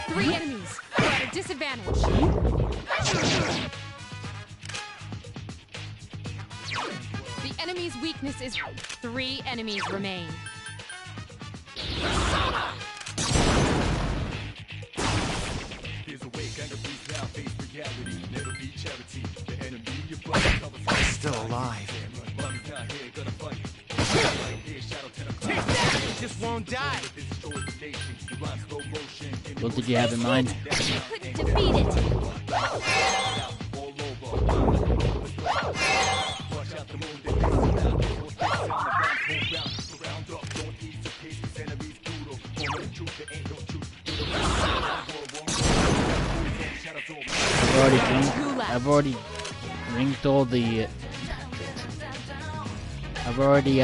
Three enemies. We're at a disadvantage. The enemy's weakness is 3 enemies remain. Still alive. Just won't die. What did you have in mind? You couldn't defeat it. I've already drank all the. I've already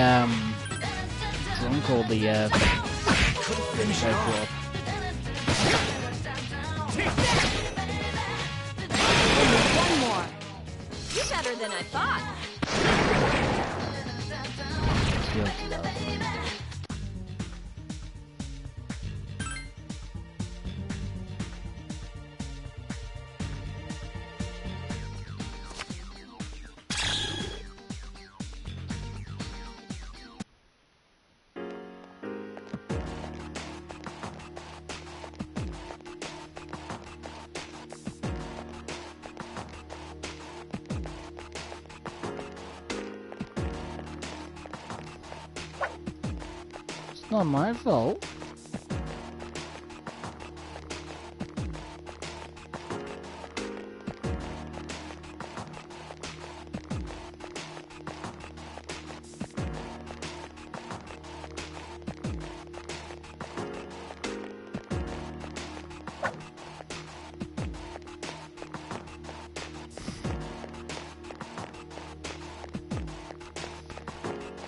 drunk all the Red Bull. One more. You're better than I thought. Feels low. It's not my fault.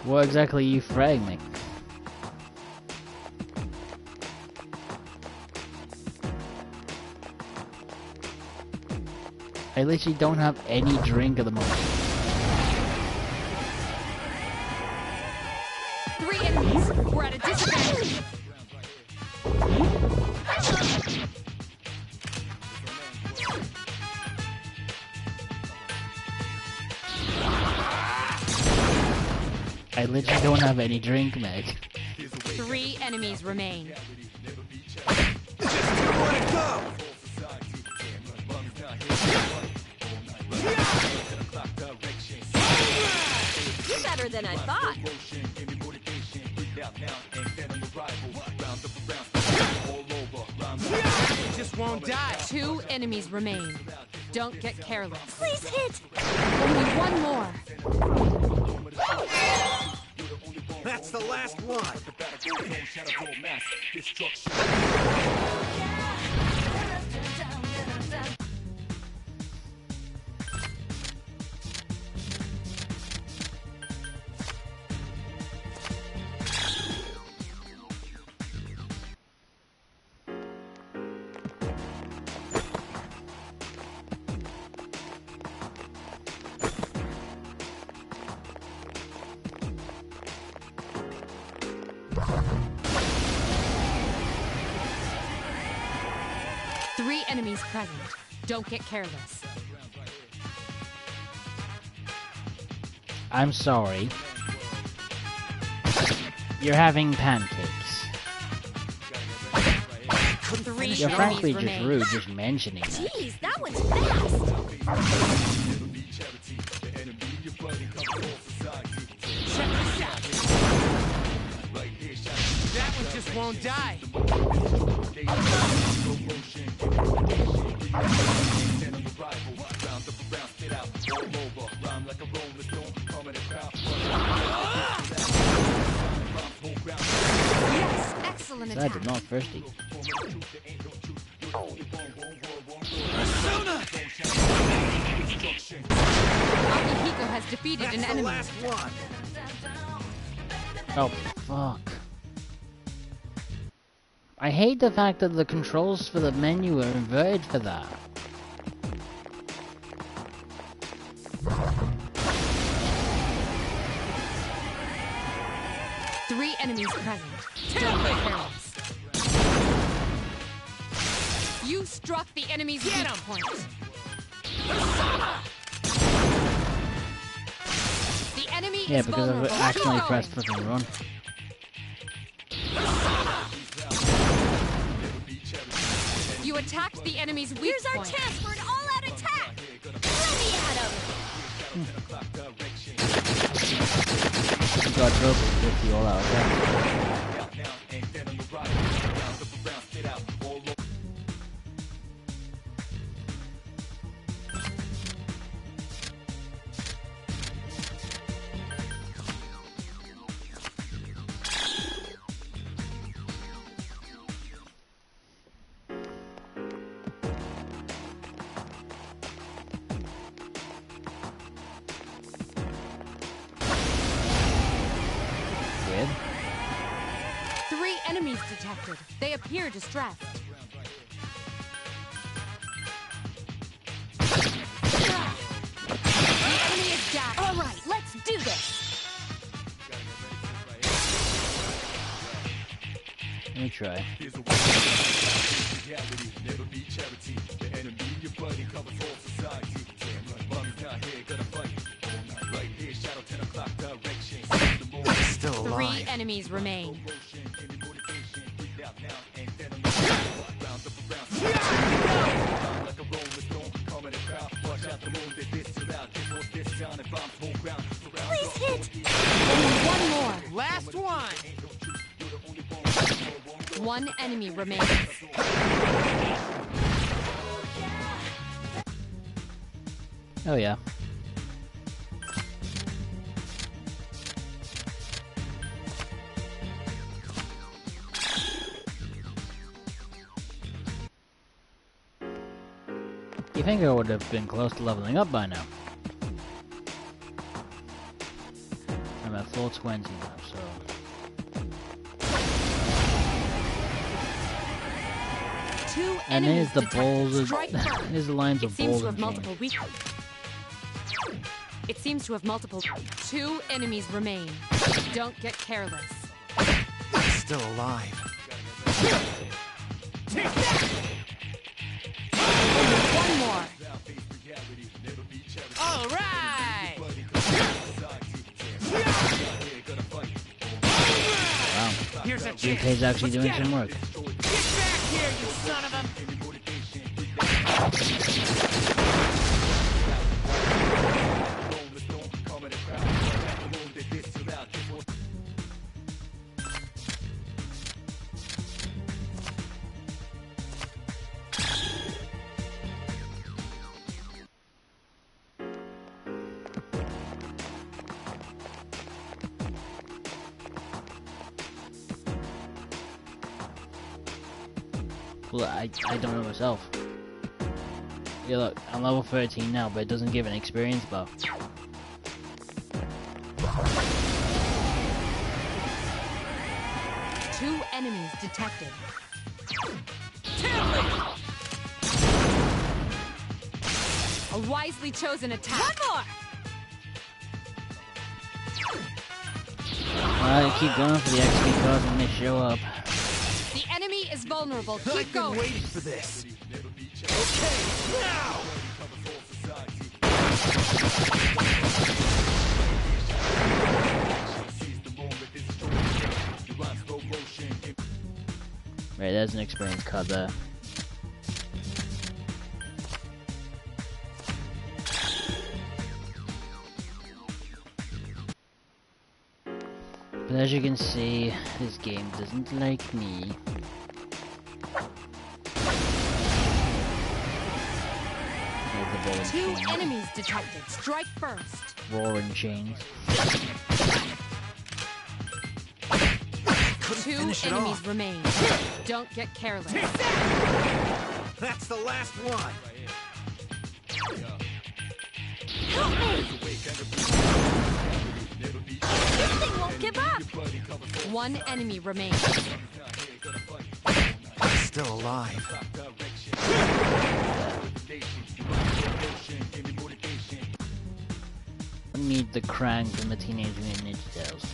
What exactly are you fragging me? I literally don't have any drink at the moment. 3 enemies. We're at a disadvantage. I literally don't have any drink, Meg. 3 enemies remain. You're better than I thought. Just won't die. 2 enemies remain. Don't get careless. Please hit! Only one more. That's the last one. Three enemies present. Don't get careless. I'm sorry. You're having pancakes. 3 You're enemies frankly just remain. rude just mentioning that. Jeez, that one's fast! That one just won't die. Yes, excellent Sad, attack. not thirsty. Akihiko has defeated an enemy. one. Oh, fuck. I hate the fact that the controls for the menu are inverted for that. Three enemies present. Don't get careless. You struck the enemy's weak point. The enemy Yeah, is because vulnerable. I've accidentally Keep pressed going. flipping run. You attacked the enemy's weak Here's our point. chance for an all-out attack! Let me at him! You got trouble with the all out attack. Weird. 3 enemies detected. They appear distressed. The enemy is down. All right, let's do this! Let me try. Still 3 alive. enemies remain. Please hit! One more. Last one. 1 enemy remains. Oh yeah. You think I would have been close to leveling up by now? I'm at full 20 now, so... Two And enemies here's the detected. bowls of... Strike first. here's the lines It of seems bowls to and have chains. multiple weak. It seems to have multiple. 2 enemies remain. Don't get careless. Still alive. One more. All right. Wow. Here's a chance. GK's actually Let's doing get some him. work. Get back here, you son of a... Well, I don't know myself. Yeah, look, I'm level 13 now, but it doesn't give an experience buff. 2 enemies detected. A wisely chosen attack. One more! Alright, keep going for the XP cards when they show up. The enemy is vulnerable. Keep I've been going. waiting for this. Okay, now! Right, there's an experience card there. But as you can see, this game doesn't like me. There's the bowling 2 chain. enemies detected. Strike first. Roaring chains. 2 finish it enemies off. remain. Don't get careless. That's the last one. Help me! This thing won't give up! 1 enemy remains. Still alive. Meet the Krang from the Teenage Mutant Ninja Turtles.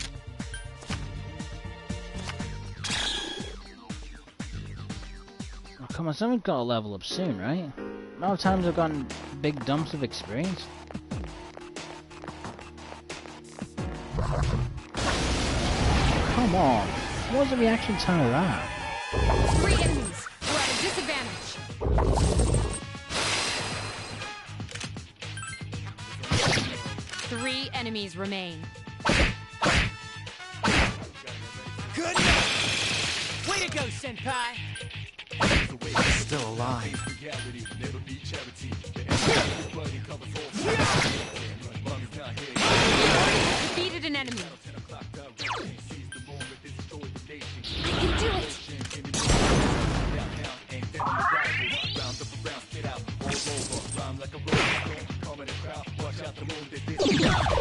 Oh, come on, someone's got to level up soon, right? How times I've gotten big dumps of experience? Come on, what was the reaction time of that? 3 enemies. We're at a disadvantage. 3 enemies remain. Good. Way to go, Senpai! Still alive. Defeated an enemy. I can do it!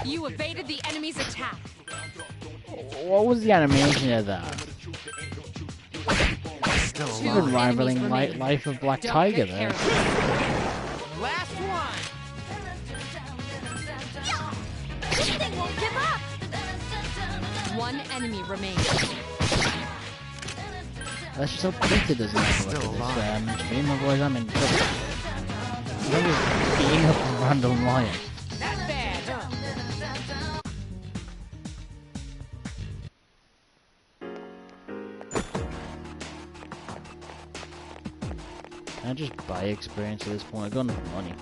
You evaded the enemy's attack. What was the animation of that? Still 2 Even alive. rivaling enemies remain. Life of Black Don't Tiger get there. careless. Last one! This thing won't give up! 1 enemy remains. Let's just hope Peter doesn't have a look Still at this stream, otherwise I'm in trouble. I'm just beating up a random lion. Not bad, huh? Can I just buy experience at this point? I've got enough money.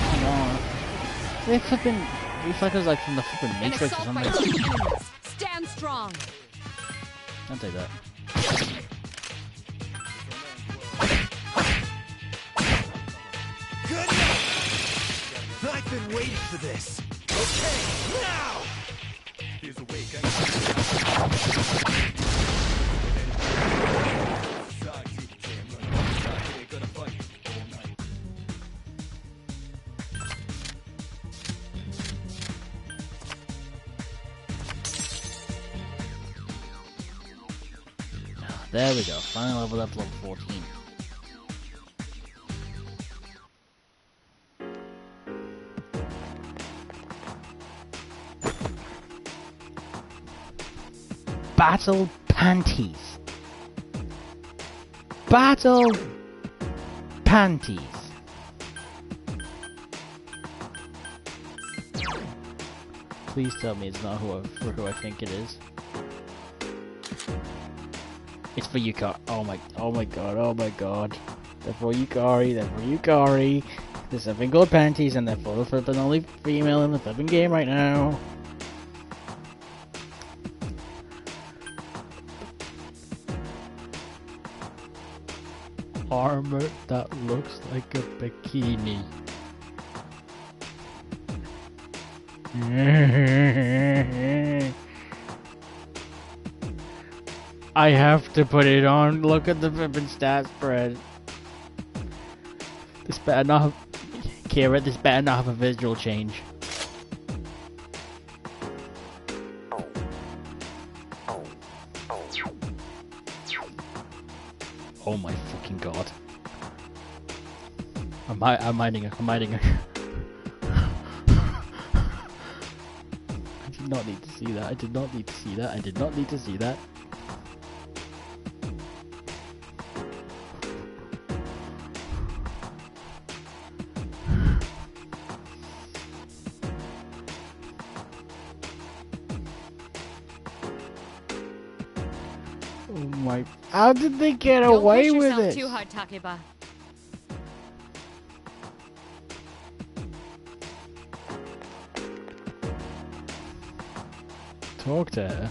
Come on. They flipping reflexes like from the flipping An Matrix or assault by something. 2 enemies. Stand strong. I'll take that. Good. I've been waiting for this. Okay, now! There we go. Finally leveled up to level 14. Battle Panties. Battle Panties. Please tell me it's not who I think it is. It's for Yukari. Oh my god. They're for Yukari. There's 7 gold panties and they're for the flippin' only female in the flippin' game right now. Armor that looks like a bikini. I have to put it on. Look at the flippin' stat spread. This better not have... Kira, this better not have a visual change. Oh my fucking god. I'm hiding her. I did not need to see that. I did not need to see that. Oh my... How did they get away with it? Don't push yourself too hard, Takeba. Talk to her.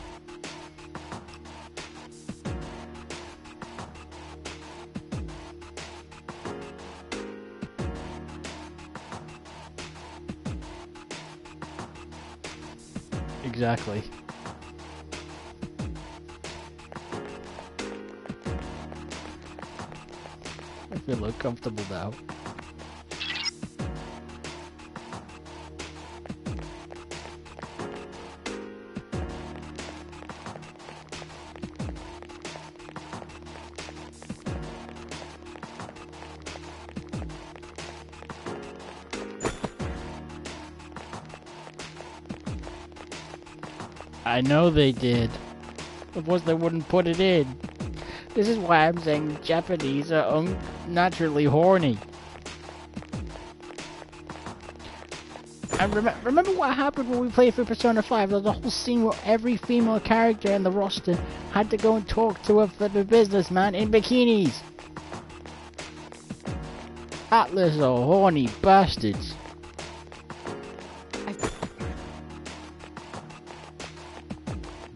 Exactly. I feel uncomfortable now. I know they did. Otherwise they wouldn't put it in. This is why I'm saying Japanese are unnaturally horny. And remember what happened when we played through Persona 5? There was a whole scene where every female character in the roster had to go and talk to a flippin' businessman in bikinis. Atlas are horny bastards.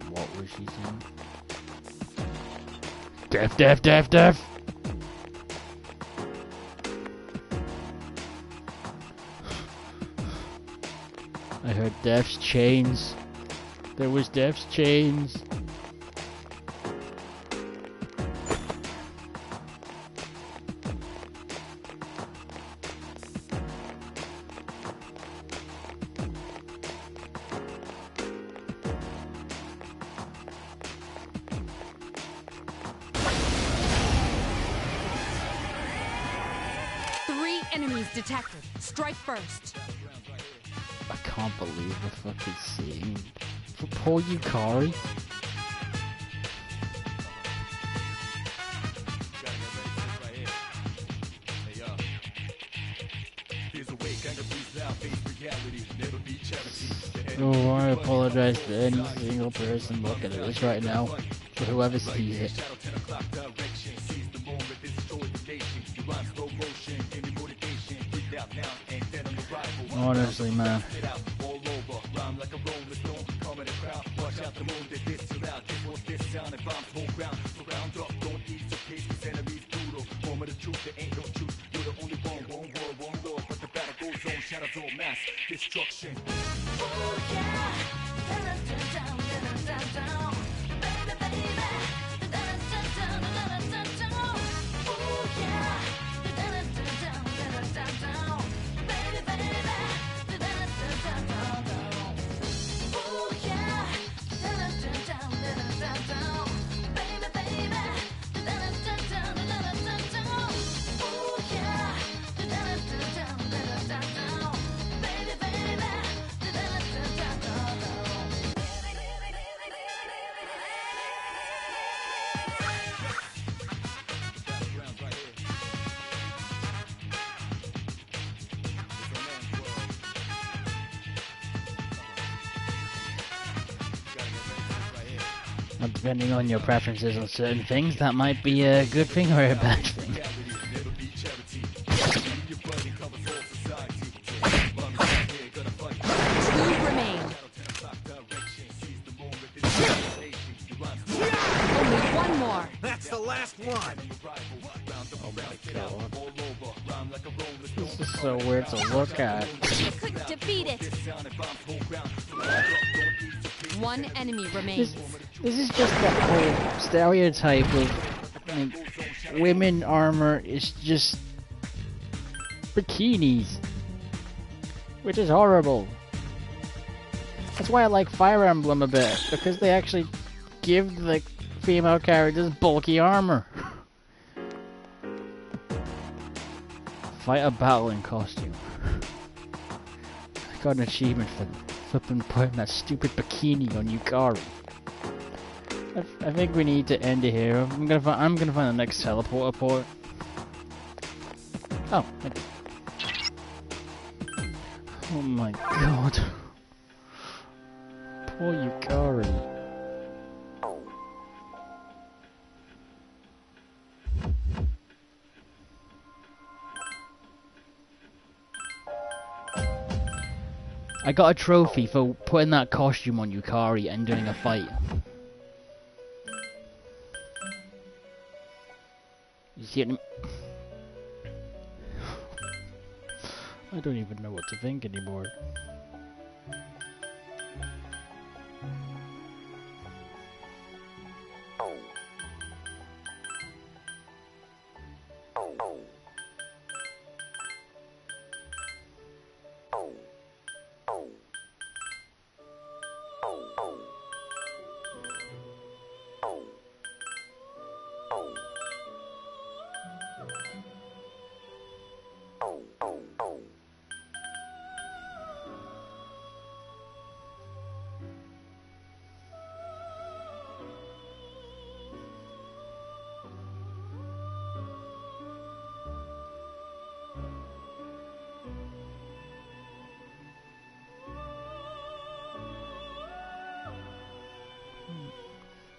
What was she saying? Def. I heard Def's chains. There was Def's chains. Enemies detected. Strike first. I can't believe we're fucking seeing for poor Yukari. Oh, I apologize to any single person looking at this right now, for whoever sees it. Honestly, man. Well, depending on your preferences on certain things, that might be a good thing or a bad thing. Two remain. Only one more. That's the last one. Oh my god. This is so weird to look at. You couldn't defeat it. One enemy remains. This is just that whole stereotype of like, women armor is just bikinis, which is horrible. That's why I like Fire Emblem a bit, because they actually give the female characters bulky armor. Fight a battle in costume. I got an achievement for flipping putting that stupid bikini on Yukari. I think we need to end it here. I'm gonna find the next teleporter port. Oh, oh my god. Poor Yukari. I got a trophy for putting that costume on Yukari and doing a fight. You see it? I don't even know what to think anymore.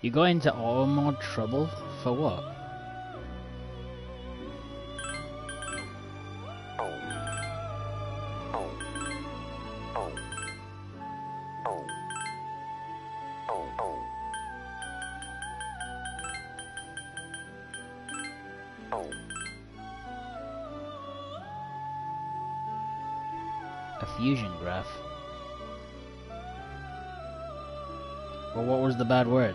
You got into auto mod trouble? For what? A fusion graph? Well, what was the bad word?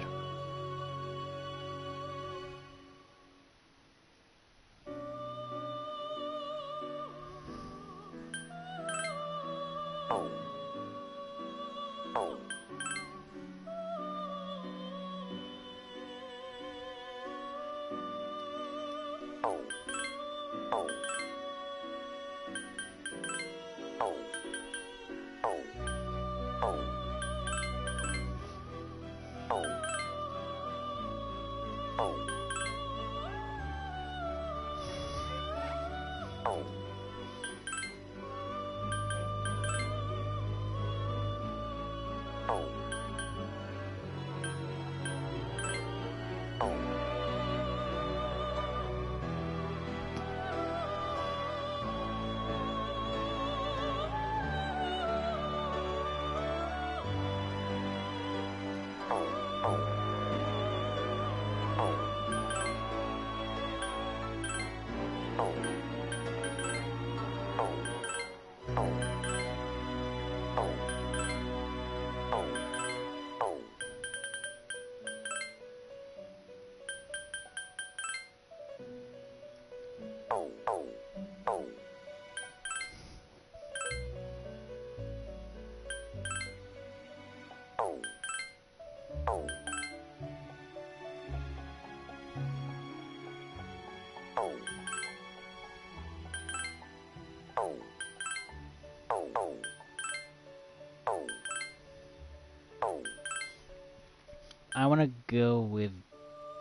I want to go with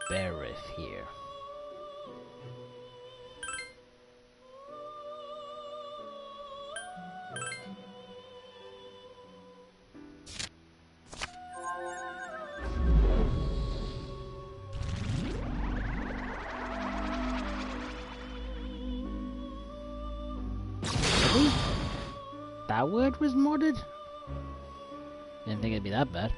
Barith here. That word was modded? Didn't think it'd be that bad.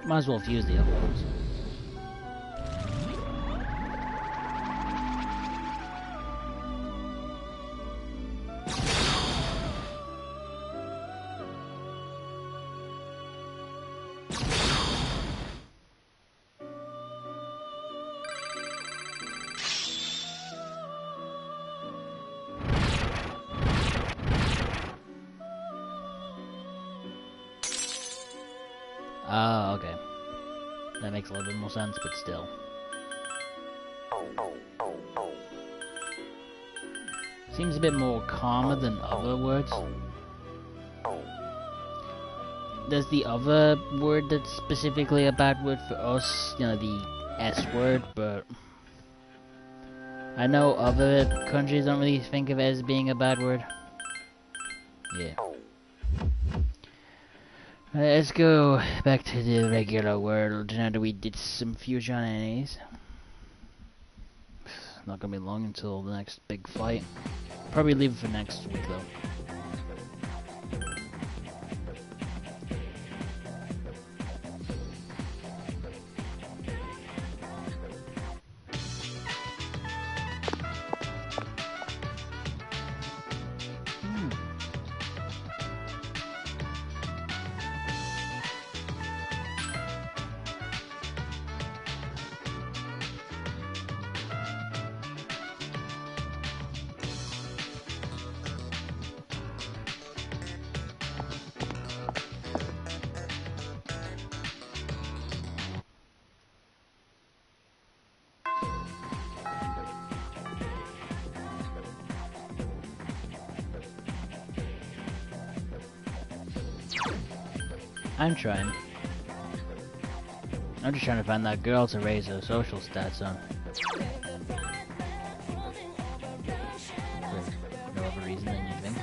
Might as well fuse the other ones. Oh, okay. That makes a little bit more sense, but still. Seems a bit more calmer than other words. There's the other word that's specifically a bad word for us, you know, the S word, but I know other countries don't really think of it as being a bad word. Yeah. Let's go back to the regular world now that we did some fusion enemies. Not gonna be long until the next big fight. Probably leave it for next week though. I'm trying. I'm just trying to find that girl to raise her social stats on. For no other reason than you think.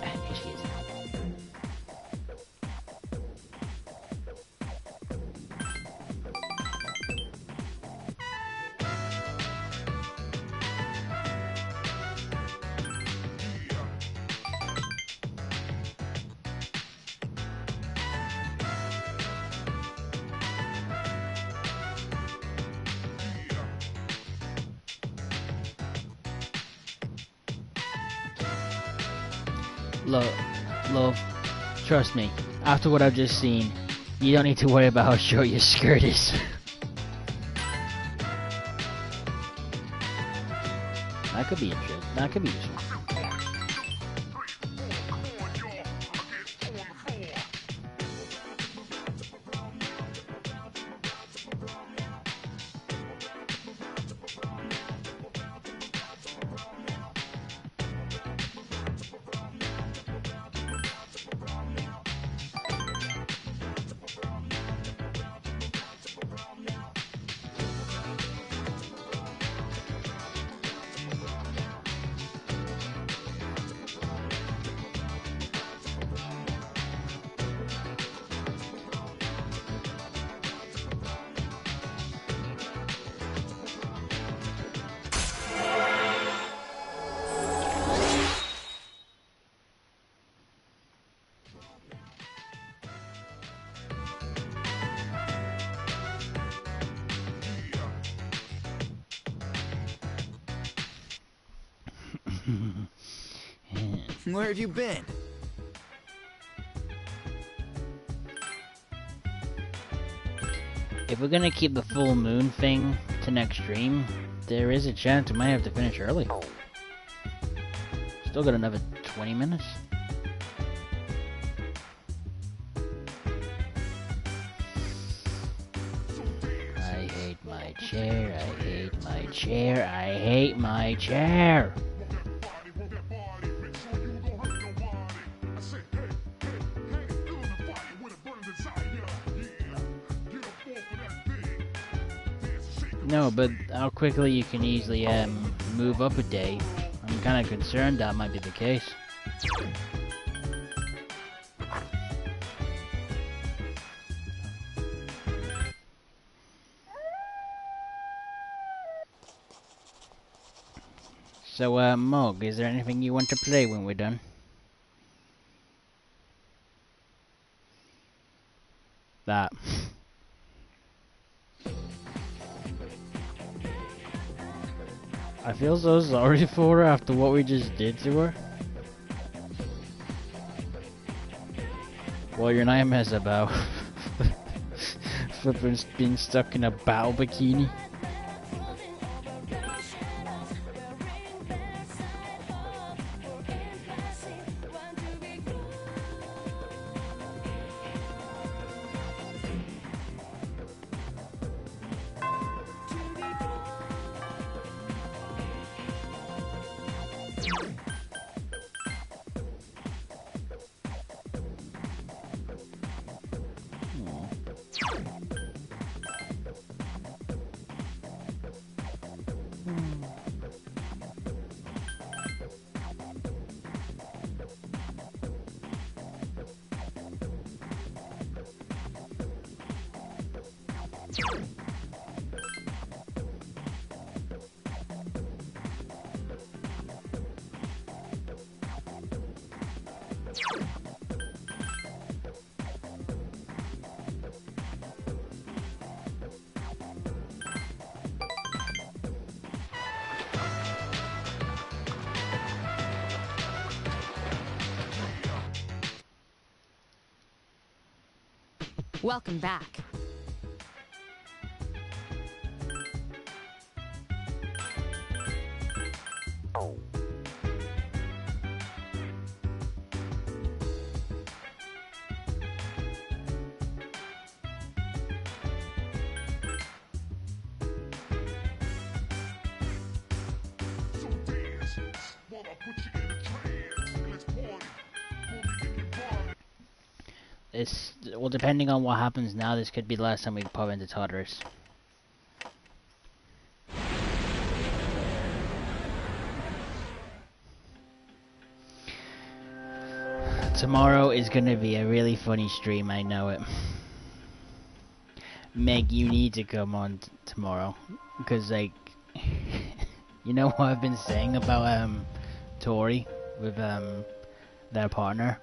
Here she is. Love, trust me, after what I've just seen, you don't need to worry about how short your skirt is. That could be interesting. That could be useful. Where have you been? If we're gonna keep the full moon thing to next stream, there is a chance we might have to finish early. Still got another 20 minutes. I hate my chair, I hate my chair. I hate my chair. No, but how quickly you can easily move up a day. I'm kind of concerned that might be the case. So, Mog, is there anything you want to play when we're done? That. I feel so sorry for her after what we just did to her. Well, your nightmares about flipping being stuck in a battle bikini. Welcome back. Well, depending on what happens now, this could be the last time we pop into Tartarus. Tomorrow is gonna be a really funny stream, I know it. Meg, you need to come on tomorrow, because, like, you know what I've been saying about, Tori, with, their partner?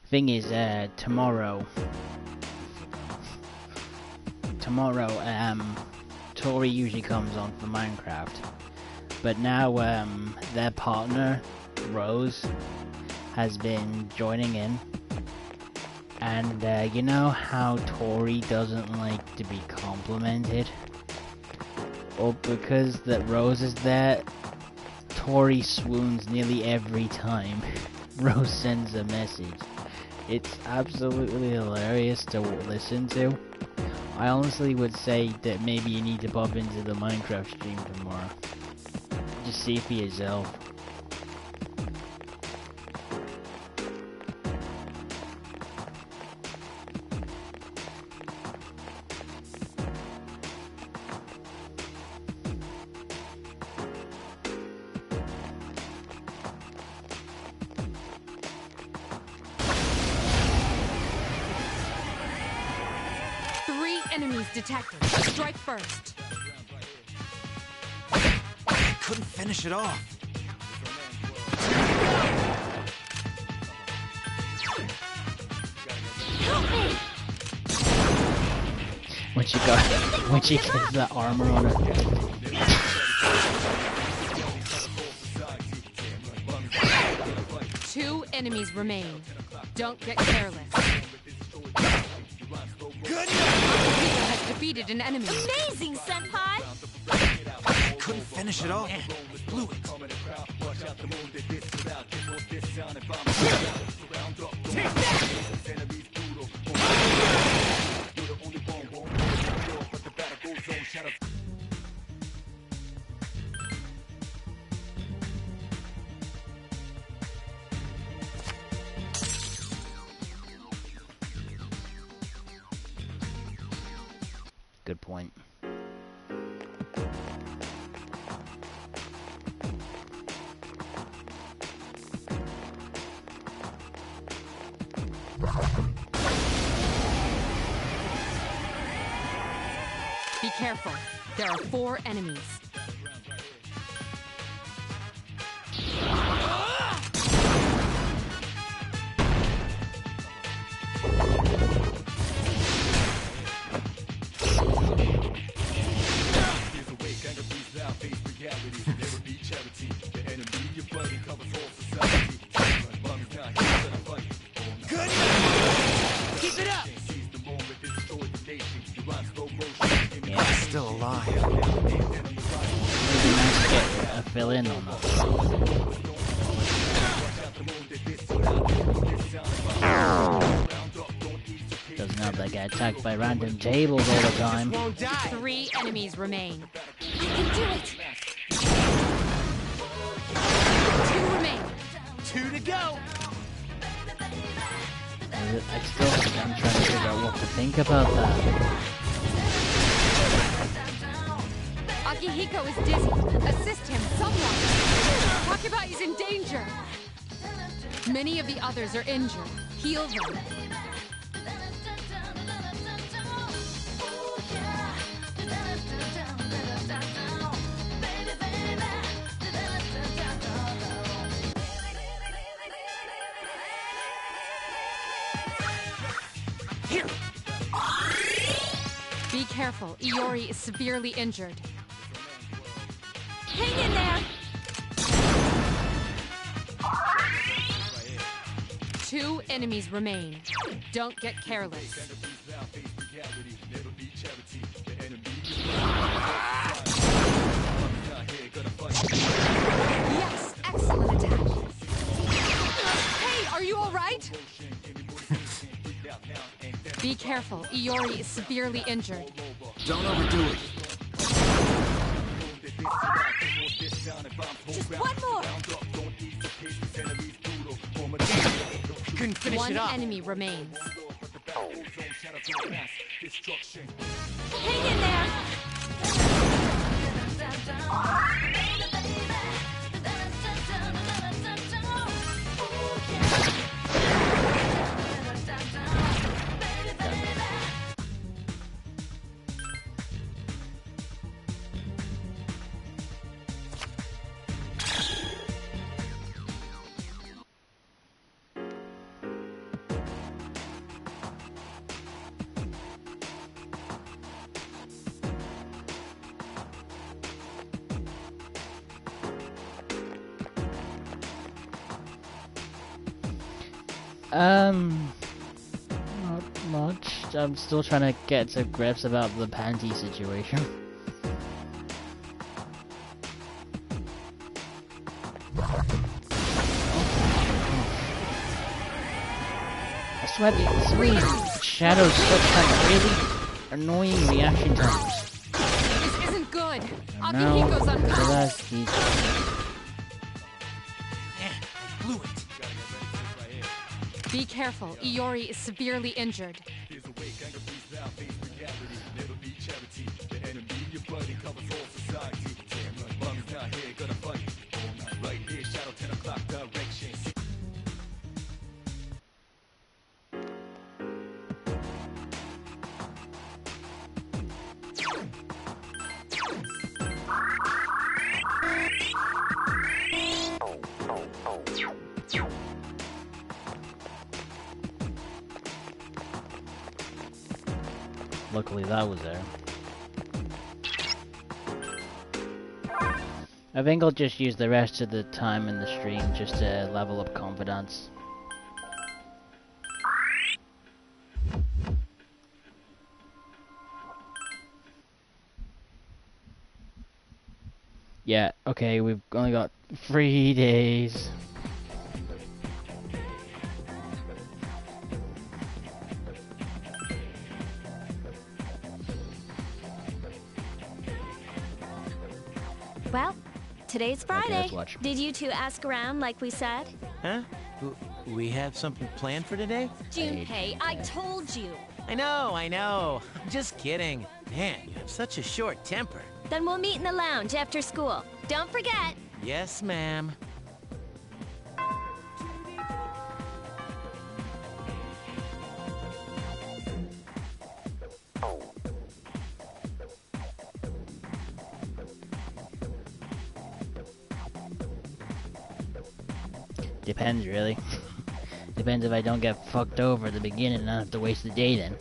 Thing is, tomorrow, Tori usually comes on for Minecraft, but now, their partner, Rose, has been joining in, and, you know how Tori doesn't like to be complimented? Well, because that Rose is there, Tori swoons nearly every time Rose sends a message. It's absolutely hilarious to listen to. I honestly would say that maybe you need to pop into the Minecraft stream tomorrow. Just see for yourself. Enemies detected. Strike first. Couldn't finish it off. When she gets the armor on her. Two enemies remain. Don't get careless. Good. Has defeated an enemy. Amazing, Senpai! Couldn't finish it all. Blew it. Take that! Good point. Be careful. There are 4 enemies. Keep it up! Yeah, still alive. It'd be nice to get a fill in on that. Doesn't help that get attacked by random tables all the time. Won't die. 3 enemies remain. I can do it! 2 remain. 2 to go. I still am trying to figure out what to think about that. Akihiko is dizzy. Assist him, someone. Talk about he's in danger. Many of the others are injured. Heal them. Here. Be careful. Iori is severely injured. Hang in there! 2 enemies remain. Don't get careless. Yes, excellent attack. Hey, are you all right? Be careful. Iori is severely injured. Don't overdo it. Just one more! Couldn't finish One it off. enemy remains. Hang in there! Not much. I'm still trying to get to grips about the panty situation. I swear these shadows such like really annoying reaction times. This isn't good. No, Akihiko's unconscious. he's Blew it. Be careful. Iori is severely injured. Luckily that was there. I think I'll just use the rest of the time in the stream just to level up confidence. Yeah, okay, we've only got 3 days. Well, today's Friday. let's watch. Did you two ask around like we said? Huh? We have something planned for today? Junpei, I told you. I know. I'm just kidding. Man, you have such a short temper. Then we'll meet in the lounge after school. Don't forget. Yes, ma'am. Depends, really. Depends if I don't get fucked over at the beginning and I have to waste the day then.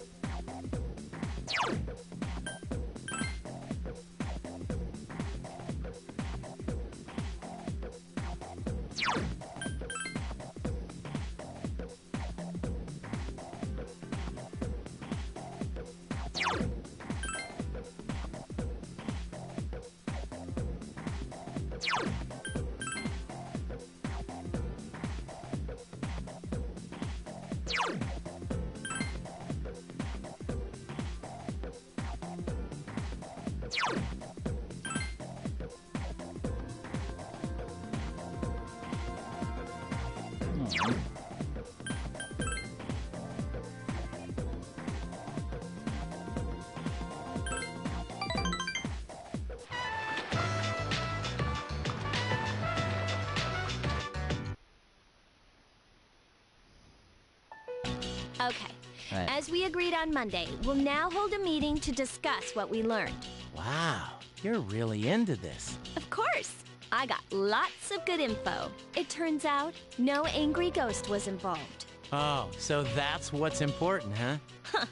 Okay. Right. As we agreed on Monday, we'll now hold a meeting to discuss what we learned. Wow, you're really into this. Of course. I got lots of good info. It turns out no angry ghost was involved. Oh, so that's what's important, huh?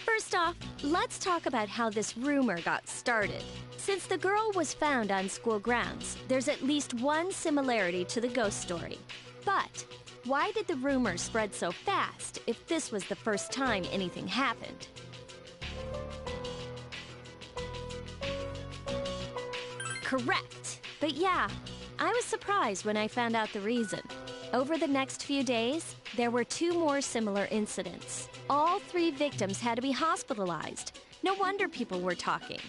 First off, let's talk about how this rumor got started. Since the girl was found on school grounds, there's at least one similarity to the ghost story. But why did the rumor spread so fast if this was the first time anything happened? Correct. But yeah, I was surprised when I found out the reason. Over the next few days, there were 2 more similar incidents. All 3 victims had to be hospitalized. No wonder people were talking.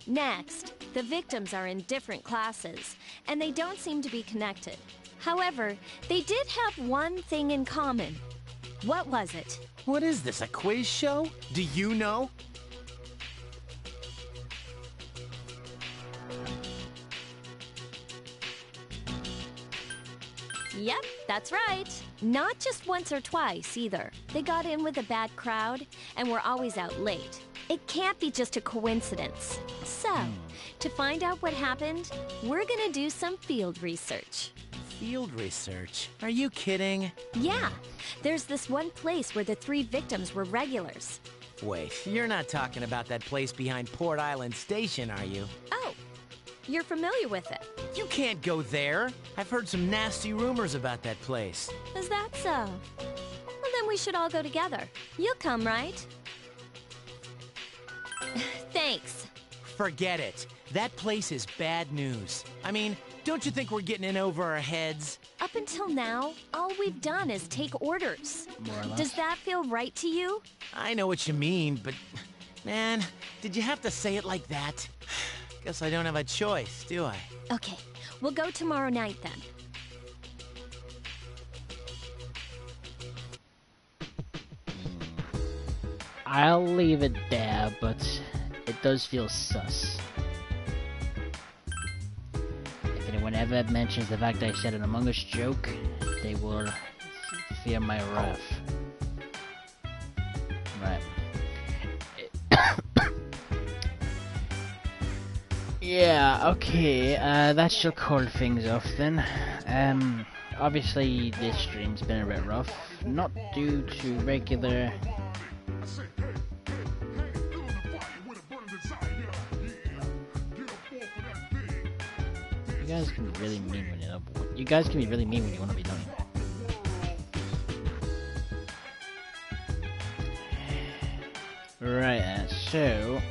Next, the victims are in different classes, and they don't seem to be connected. However, they did have one thing in common. What was it? What is this, a quiz show? Do you know? Yep, that's right. Not just once or twice, either. They got in with a bad crowd and were always out late. It can't be just a coincidence. So, to find out what happened, we're gonna do some field research. Field research? Are you kidding? Yeah, there's this one place where the 3 victims were regulars. Wait, you're not talking about that place behind Port Island Station, are you? Oh, you're familiar with it. You can't go there. I've heard some nasty rumors about that place. Is that so? Well, then we should all go together. You'll come, right? Thanks. Forget it. That place is bad news. I mean, don't you think we're getting in over our heads? Up until now, all we've done is take orders. More or less. Does that feel right to you? I know what you mean, but... Man, did you have to say it like that? Guess I don't have a choice, do I? Okay, we'll go tomorrow night then. I'll leave it there, but it does feel sus. If anyone ever mentions the fact I said an Among Us joke, they will fear my wrath. Right. Yeah, okay, that should call things off then. Obviously this stream's been a bit rough, not due to regular... You guys can be really mean when you guys can be really mean when you want to be done. Right, so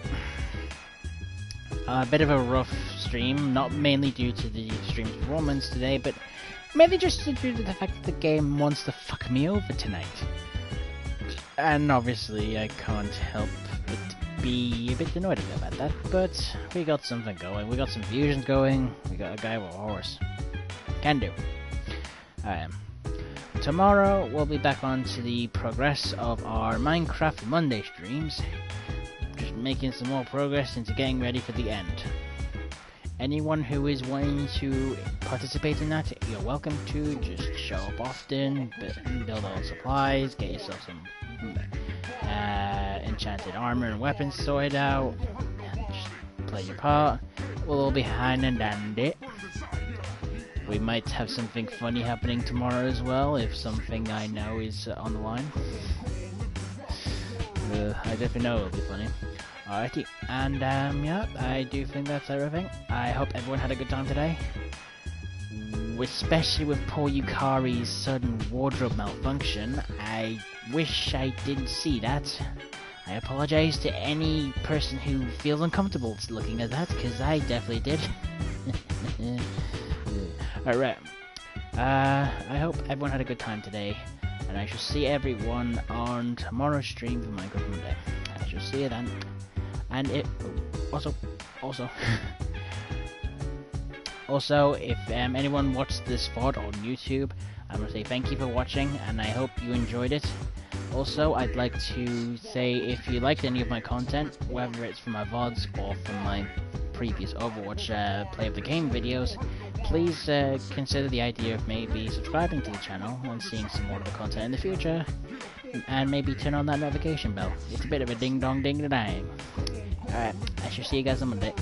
a bit of a rough stream, not mainly due to the stream's performance today, but mainly just due to the fact that the game wants to fuck me over tonight. And obviously I can't help but be a bit annoyed about that, but we got something going, we got some fusions going, we got a guy with a horse. Can do. Tomorrow we'll be back on to the progress of our Minecraft Monday streams, just making some more progress into getting ready for the end. Anyone who is wanting to participate in that, you're welcome to. Just show up often, build all supplies, get yourself some enchanted armor and weapons sorted out, just play your part. We'll all be hand and dandy. We might have something funny happening tomorrow as well, if something I know is on the line. I definitely know it'll be funny. Alrighty, and yeah, I do think that's everything. I hope everyone had a good time today. Especially with poor Yukari's sudden wardrobe malfunction. I wish I didn't see that. I apologize to any person who feels uncomfortable looking at that, because I definitely did. Alright, I hope everyone had a good time today, and I shall see everyone on tomorrow's stream for Minecraft Monday. I shall see you then. And it also if anyone watched this VOD on YouTube, I want to say thank you for watching, and I hope you enjoyed it. Also, I'd like to say if you liked any of my content, whether it's from my VODs or from my previous Overwatch play of the game videos, please consider the idea of maybe subscribing to the channel and seeing some more of the content in the future, and maybe turn on that notification bell. It's a bit of a ding dong ding da dang. Alright, I shall see you guys on Monday.